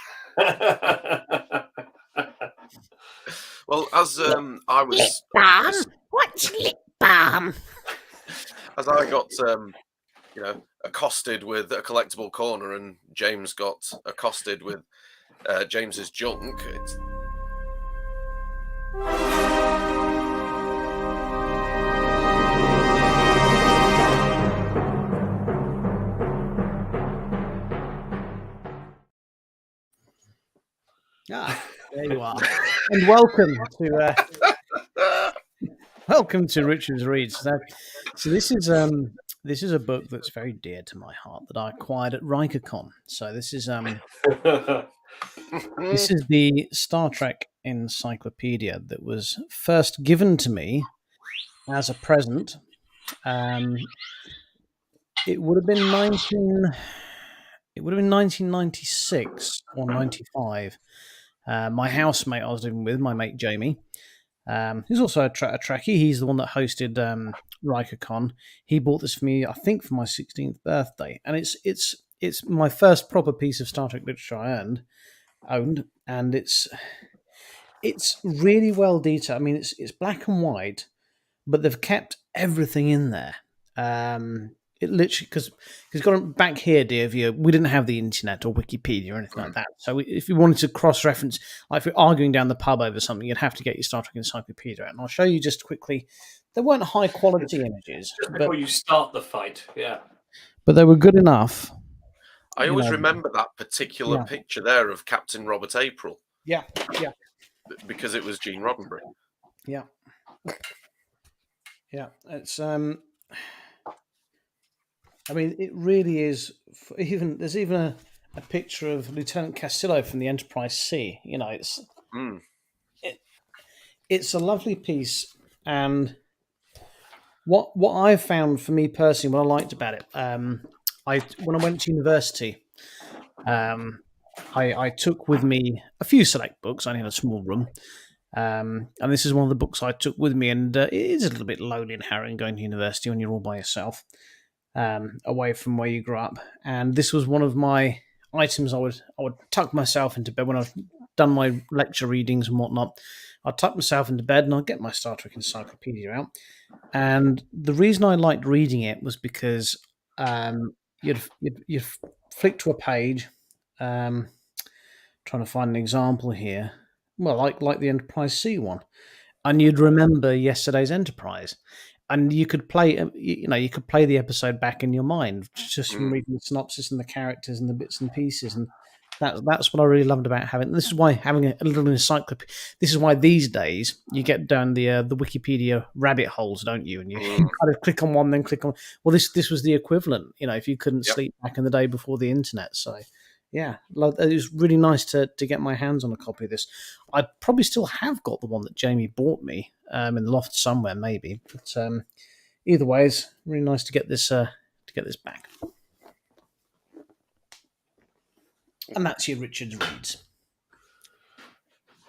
Well, as I was, Lip balm? What's lip balm? as I got, you know, accosted with a collectible corner, and James got accosted with James's junk. It's... Ah, there you are. And welcome to Richard's Reads. So this is a book that's very dear to my heart that I acquired at RikerCon. So this is the Star Trek encyclopedia that was first given to me as a present. It would have been 1996 or 95. My housemate I was living with, my mate Jamie, who's also a Trekkie. He's the one that hosted RikerCon. He bought this for me, I think, for my 16th birthday, and it's it's my first proper piece of Star Trek literature I owned, and it's really well detailed. I mean, it's black and white, but they've kept everything in there. It literally, because got back here, dear viewer, we didn't have the internet or Wikipedia or anything like that. So if you wanted to cross-reference, like if you're arguing down the pub over something, you'd have to get your Star Trek Encyclopedia out. And I'll show you just quickly. They weren't high-quality images, Just before you start the fight, yeah. but they were good enough. I always remember that particular picture there of Captain Robert April. Yeah. Because it was Gene Roddenberry. Yeah. It's I mean, it really is. There's even a picture of Lieutenant Castillo from the Enterprise C. You know, it's a lovely piece, and what I found for me personally, what I liked about it, when I went to university, I took with me a few select books. I only had a small room. And this is one of the books I took with me, and it is a little bit lonely and harrowing going to university when you're all by yourself, away from where you grew up. And this was one of my items. I would tuck myself into bed when I've done my lecture readings and whatnot. I'd tuck myself into bed and I'd get my Star Trek Encyclopedia out. And the reason I liked reading it was because you'd flick to a page. Trying to find an example here. Well, like the Enterprise C one, and you'd remember yesterday's Enterprise, and you could play, you could play the episode back in your mind just from reading the synopsis and the characters and the bits and pieces, and that's what I really loved about having. This is why having a little encyclopedia. This is why these days you get down the Wikipedia rabbit holes, don't you? And you kind of click on one, then click on. Well, this was the equivalent, if you couldn't sleep back in the day before the internet, so. Yeah, it was really nice to get my hands on a copy of this. I probably still have got the one that Jamie bought me in the loft somewhere, maybe. But either way, it's really nice to get this back. And that's your Richards Reads.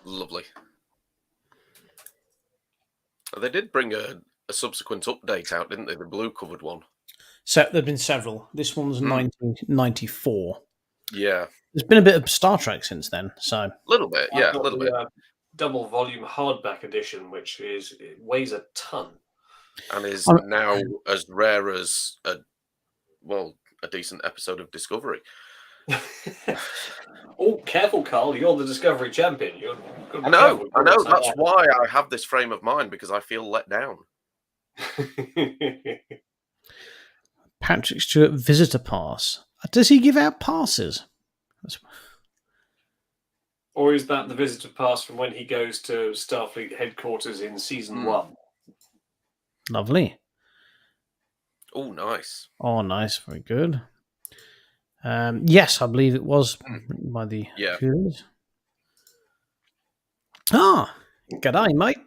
Lovely. They did bring a subsequent update out, didn't they? The blue covered one. So there've been several. This one's 1994. Yeah. There's been a bit of Star Trek since then, so... A little bit, yeah, a little bit. Double volume hardback edition, which weighs a ton. And is now as rare as a decent episode of Discovery. Oh, careful, Carl. You're the Discovery champion. I know. That's why I have this frame of mind, because I feel let down. Patrick Stewart visitor pass. Does he give out passes? Or is that the visitor pass from when he goes to Starfleet headquarters in season 1? Lovely. Oh, nice. Oh, nice. Very good. Yes, I believe it was by the Coolers. Ah, g'day, mate.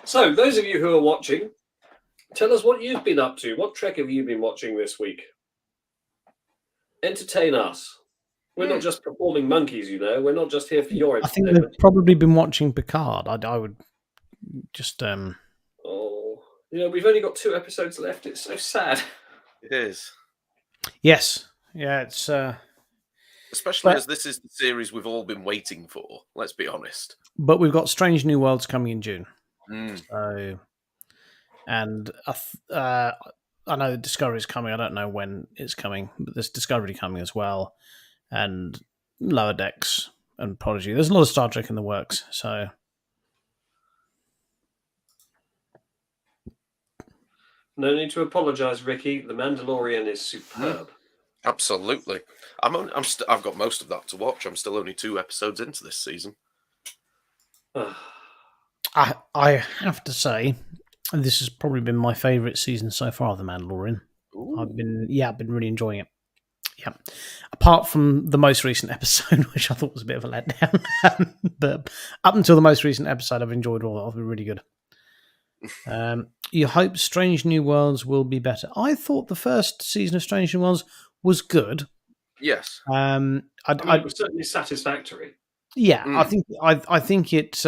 So, those of you who are watching, tell us what you've been up to. What Trek have you been watching this week? Entertain us. We're not just performing monkeys, We're not just here for your entertainment. I think they've probably been watching Picard. I would just... Oh, we've only got 2 episodes left. It's so sad. It is. Yes. Yeah, it's... Especially as this is the series we've all been waiting for, let's be honest. But we've got Strange New Worlds coming in June. So... And I know Discovery's coming. I don't know when it's coming, but there's Discovery coming as well, and Lower Decks and Prodigy. There's a lot of Star Trek in the works. So, no need to apologise, Ricky. The Mandalorian is superb. Absolutely. I've got most of that to watch. I'm still only 2 episodes into this season. I have to say, this has probably been my favourite season so far of The Mandalorian. Ooh. I've been really enjoying it. Yeah. Apart from the most recent episode, which I thought was a bit of a letdown. But up until the most recent episode, I've enjoyed all of it. It's been really good. You hope Strange New Worlds will be better. I thought the first season of Strange New Worlds was good. Yes. It was certainly satisfactory. Yeah, I think it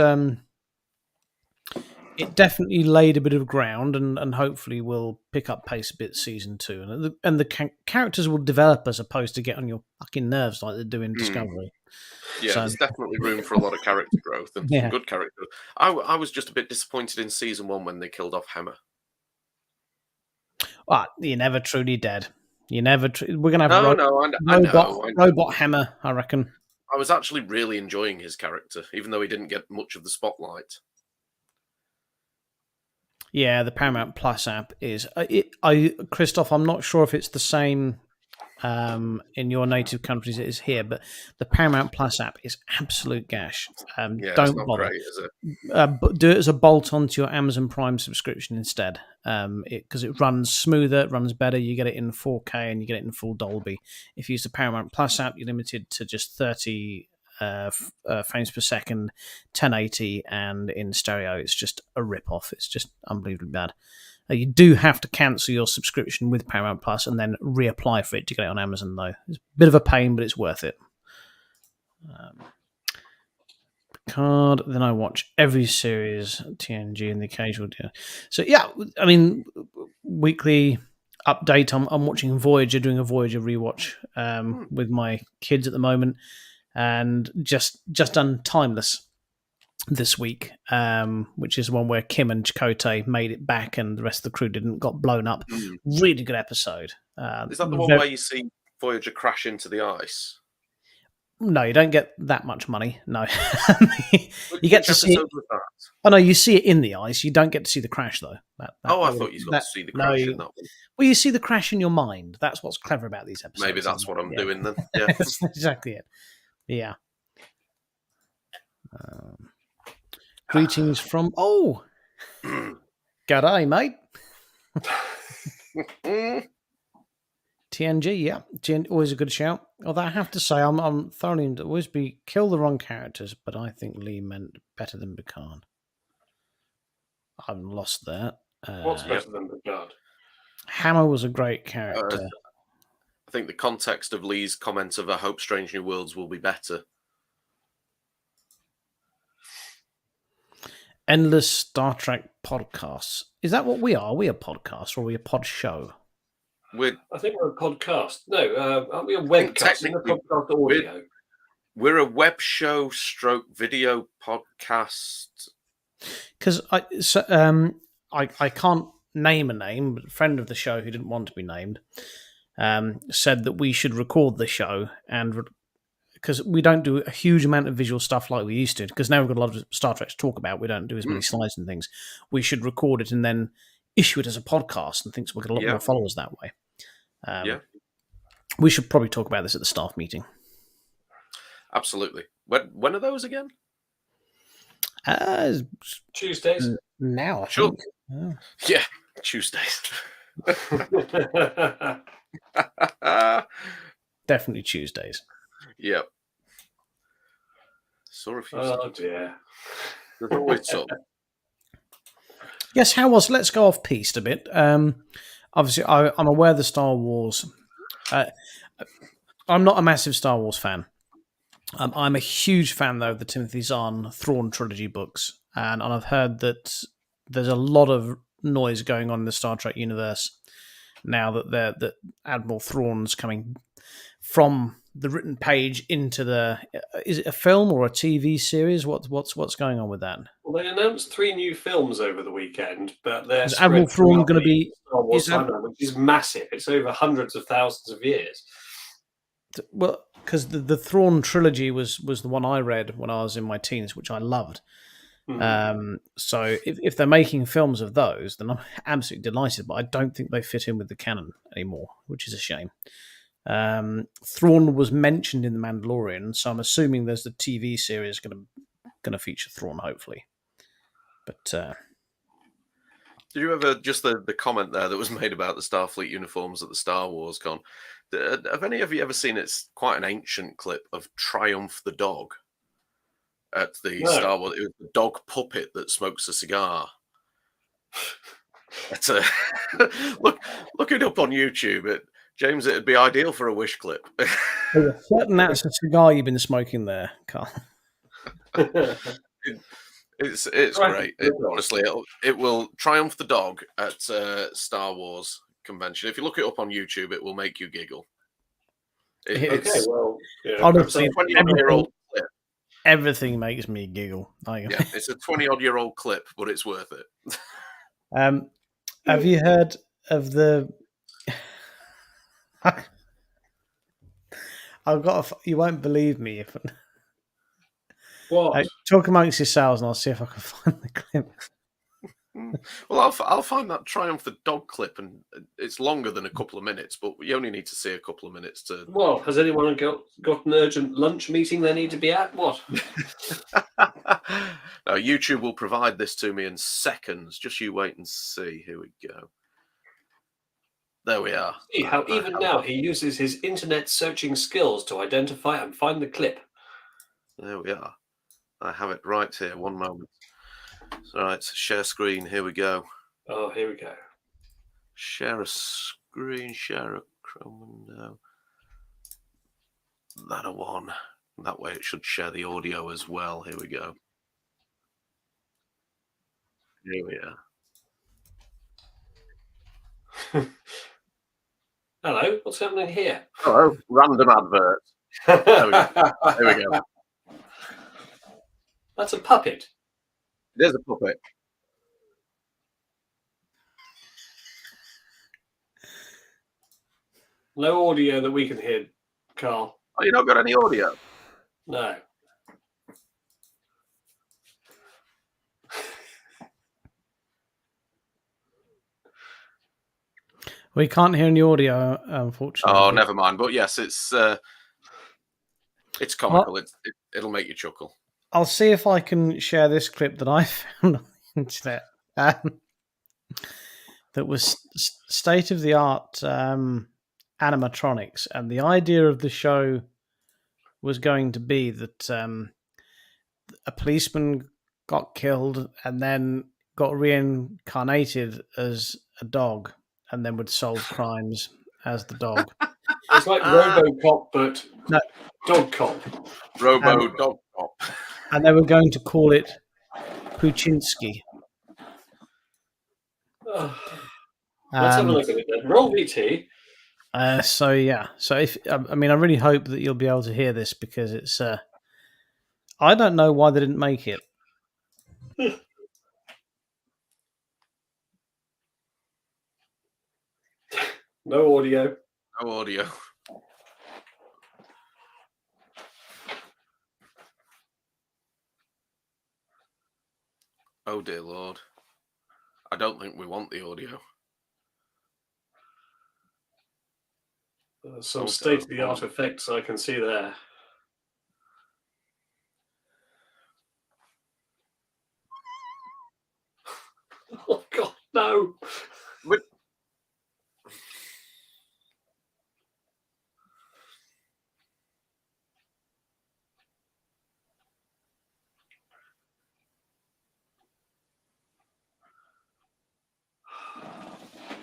it definitely laid a bit of ground, and hopefully will pick up pace a bit season 2, and the characters will develop as opposed to get on your fucking nerves like they do in Discovery. Yeah, So- there's definitely room for a lot of character growth and Yeah. some good character. I was just a bit disappointed in season 1 when they killed off Hammer. You're never truly dead. You never. We're gonna have No, I know. robot Hammer, I reckon. I was actually really enjoying his character, even though he didn't get much of the spotlight. Yeah, the Paramount Plus app is. Christoph, I'm not sure if it's the same in your native countries it is here, but the Paramount Plus app is absolute gash. Yeah, Don't it's not bother. great, is it? But do it as a bolt onto your Amazon Prime subscription instead, because it runs smoother, it runs better. You get it in 4K and you get it in full Dolby. If you use the Paramount Plus app, you're limited to just 30 frames per second, 1080, and in stereo, it's just a rip-off. It's just unbelievably bad. You do have to cancel your subscription with Paramount Plus and then reapply for it to get it on Amazon, though. It's a bit of a pain, but it's worth it. Picard, then I watch every series, TNG, and the occasional deal. So, yeah, I mean, weekly update. I'm watching Voyager, doing a Voyager rewatch with my kids at the moment, and just done Timeless this week, which is one where Kim and Chakotay made it back and the rest of the crew got blown up. Really good episode. Is that the one where you see Voyager crash into the ice? No, you don't get that much money. No, you get to see. Which episode was that? Oh no, you see it in the ice. You don't get to see the crash though. I thought you got to see the crash in that one. Well, you see the crash in your mind. That's what's clever about these episodes. Maybe that's what I'm doing then. Yeah, that's exactly it. Yeah. Greetings from G'day, mate. TNG, yeah, always a good shout. Although I have to say, I'm thoroughly into always kill the wrong characters, but I think Lee meant better than Picard. I've lost that. What's better than Picard? Hammer was a great character. I think the context of Lee's comment of "I hope Strange New Worlds will be better." Endless Star Trek podcasts. Is that what we are? Are we a podcast or are we a pod show? I think we're a podcast. No, aren't we a webcast? We're a podcast audio. We're a web show stroke video podcast. Because I can't name a name, but a friend of the show who didn't want to be named said that we should record the show, and because we don't do a huge amount of visual stuff like we used to, because now we've got a lot of Star Trek to talk about, we don't do as many slides and things. We should record it and then issue it as a podcast, and thinks we'll get a lot more followers that way. We should probably talk about this at the staff meeting. Absolutely. When are those again? Tuesdays. Now, I Sure. think. Yeah, Tuesdays. Definitely Tuesdays. Yep. Saw a few. Oh dear. There's always some. Yes, how was? Let's go off piste a bit. Obviously, I'm aware of the Star Wars. I'm not a massive Star Wars fan. I'm a huge fan, though, of the Timothy Zahn Thrawn trilogy books, and I've heard that there's a lot of noise going on in the Star Trek universe now that Admiral Thrawn's coming from the written page into the. Is it a film or a TV series? What's going on with that? Well, they announced 3 new films over the weekend, but they're Is Admiral Thrawn going to be? Star Wars timeline, which is massive. It's over hundreds of thousands of years. Well, because the Thrawn trilogy was the one I read when I was in my teens, which I loved. So if they're making films of those, then I'm absolutely delighted. But I don't think they fit in with the canon anymore, which is a shame. Thrawn was mentioned in The Mandalorian, so I'm assuming there's the TV series going to feature Thrawn, hopefully. But did you ever just the comment there that was made about the Starfleet uniforms at the Star Wars con? Have any of you ever seen? It's quite an ancient clip of Triumph the dog at the Star Wars. It was the dog puppet that smokes a cigar. It's look it up on YouTube. James, it'd be ideal for a wish clip. certain that's a cigar you've been smoking there, Carl. It's Right. great. Honestly, it will triumph the dog at Star Wars convention. If you look it up on YouTube, it will make you giggle. Okay, It's well, yeah, Honestly, a 20-odd-year-old clip. everything makes me giggle. Yeah, it's a 20-odd-year-old clip, but it's worth it. Have you heard of the? You won't believe me if what? talk amongst yourselves, and I'll see if I can find the clip. Well, I'll find that Triumph the Dog clip, and it's longer than a couple of minutes, but you only need to see a couple of minutes to. Well, has anyone got an urgent lunch meeting they need to be at? What? Now, YouTube will provide this to me in seconds. Just you wait and see. Here we go. There we are. See how even now he uses his internet searching skills to identify and find the clip. There we are. I have it right here. One moment. All right, share screen. Here we go. Oh, here we go. Share a screen. Share a Chrome window. That a one. That way it should share the audio as well. Here we go. Here we are. Hello, what's happening here? Hello, random advert. There we go. There we go. That's a puppet. It is a puppet. No audio that we can hear, Carl. Oh, you not got any audio? No. We can't hear any audio, unfortunately. Oh, never mind. But yes, it's comical. It'll make you chuckle. I'll see if I can share this clip that I found on the internet. That was state of the art animatronics, and the idea of the show was going to be that a policeman got killed and then got reincarnated as a dog, and then would solve crimes as the dog. It's like RoboCop, but No. Dog Cop. Dog Cop. And they were going to call it Puchinsky. Let's have a look at it then. Roll VT. So if I really hope that you'll be able to hear this, because it's I don't know why they didn't make it. No audio. No audio. Oh dear Lord. I don't think we want the audio. Some state-of-the-art effects I can see there. Oh God, no! But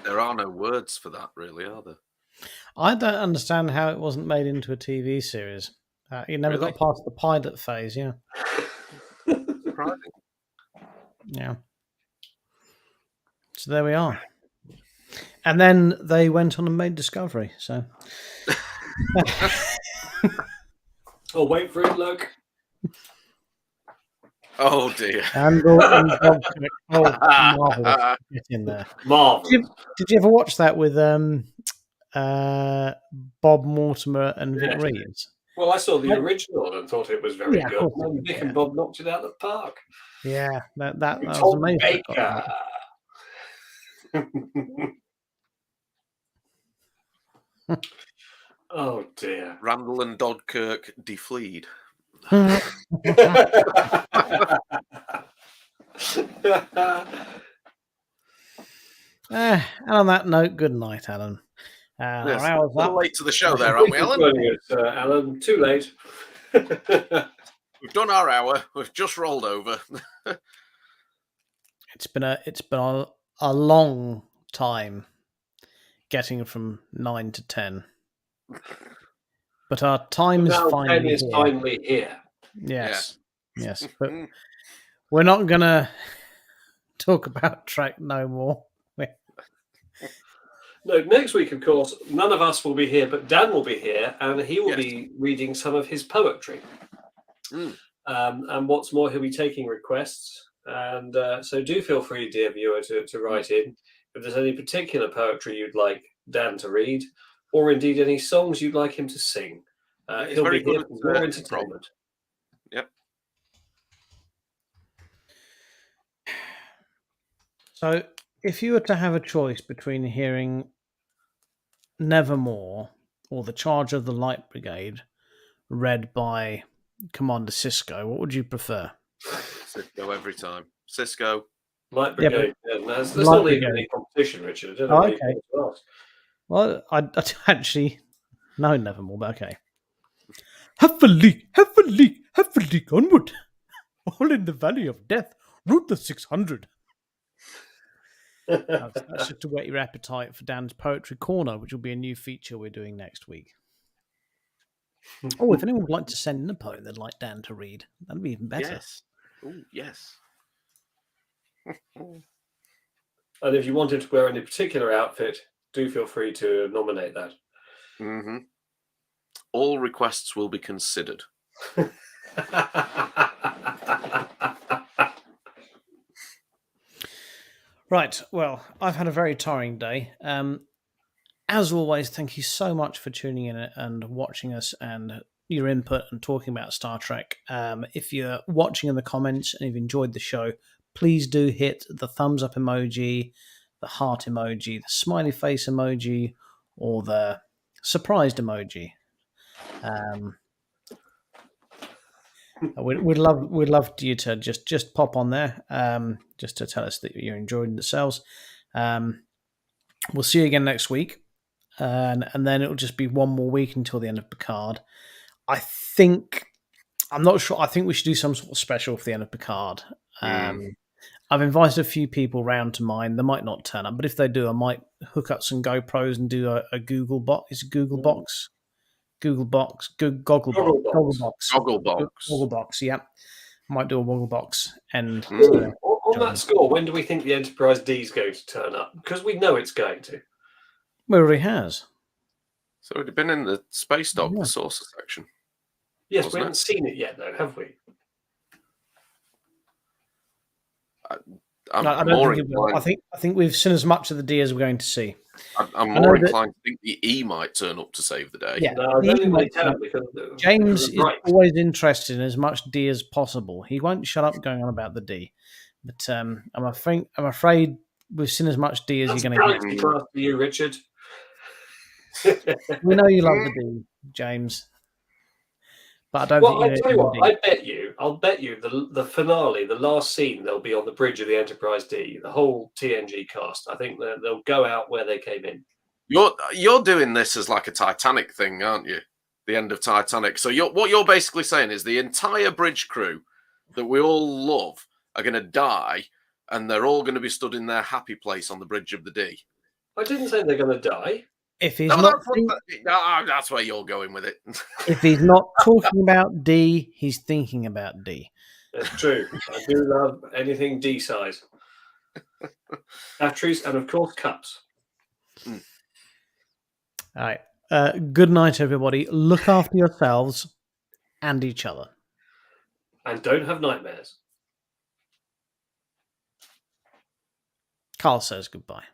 there are no words for that, really, are there? I don't understand how it wasn't made into a TV series. It never Really? got past the pilot phase. Yeah, Surprising. yeah. So there we are. And then they went on and made Discovery. So Oh, wait for it, look. Oh dear. Handle and Dog. Oh, marvelous! Get in there. Marvel. Did you ever watch that with Bob Mortimer and Vic Yes. Reeves? Well, I saw the original and thought it was very Yeah, of good. course And you then did, Vic yeah. and Bob knocked it out of the park. Yeah, that was Tom amazing. Baker. Oh dear. Randall and Dodkirk defleed. And on that note, good night, Alan. Yes. Our hour's A little up. late to the show there, aren't we, Thank you for Alan? joining us, Alan. Too late. We've done our hour. We've just rolled over. It's been a long time getting from 9 to 10, but our time is Now 10 finally is here. finally here. Yes, yes. But we're not going to talk about Trek no more. No, next week, of course, none of us will be here, but Dan will be here, and he will Yes. be reading some of his poetry. Mm. And what's more, he'll be taking requests. And so do feel free, dear viewer, to write in if there's any particular poetry you'd like Dan to read, or indeed any songs you'd like him to sing. He's He'll very be here good for at, your improv. entertainment. Yep. So, if you were to have a choice between hearing Nevermore or The Charge of the Light Brigade read by Commander Cisco, what would you prefer? Cisco every time. Cisco. Light Yeah, but- Brigade. There's Light not even Brigade. any competition, Richard. I don't know Oh, what you okay. want to ask. Well, I actually know Nevermore, but okay. Heavily, heavily, heavily onward. All in the valley of death. Route the 600. That's just to whet your appetite for Dan's Poetry Corner, which will be a new feature we're doing next week. Oh, if anyone would like to send in a poem they'd like Dan to read, that'd be even better. Yes. Ooh, yes. And if you wanted to wear any particular outfit, do feel free to nominate that. Mm-hmm. All requests will be considered. Right, well, I've had a very tiring day. As always, thank you so much for tuning in and watching us and your input and talking about Star Trek. If you're watching in the comments and you've enjoyed the show, please do hit the thumbs up emoji, the heart emoji, the smiley face emoji, or the surprised emoji. We'd love you to just pop on there, just to tell us that you're enjoying yourselves. We'll see you again next week, and then it'll just be one more week until the end of Picard. I'm not sure. I think we should do some sort of special for the end of Picard. I've invited a few people round to mine. They might not turn up, but if they do, I might hook up some GoPros and do a Google box. Is it Google box? Google box, Gogglebox. Yeah, might do a Woggle box. And On that score, when do we think the Enterprise D is going to turn up? Because we know it's going to. well, he has. So it'd have been in the space dock, Yeah. the saucer section. Yes, Wasn't we it? haven't seen it yet, though, have we? I'm I don't more think it will. inclined. I think we've seen as much of the D as we're going to see. I'm I know more that- inclined to think the E might turn up to save the day. Yeah, No, I don't think they can because James because is right. always interested in as much D as possible. He won't shut up going on about the D. But I'm afraid we've seen as much D as That's you're going to galaxy class for you, Richard. get. We know you love the D, James. But I don't Well, I think tell you what, D. I'll bet you the finale, the last scene, they'll be on the bridge of the Enterprise D. The whole TNG cast. I think they'll go out where they came in. You're doing this as like a Titanic thing, aren't you? The end of Titanic. So what you're basically saying is the entire bridge crew that we all love are going to die, and they're all going to be stood in their happy place on the bridge of the D. I didn't say they're going to die. If he's No, not that's where you're going with it. if he's not talking about D, he's thinking about D. That's true. I do love anything D size. Batteries and, of course, cups. All right. Good night, everybody. Look after yourselves and each other. And don't have nightmares. Carl says goodbye.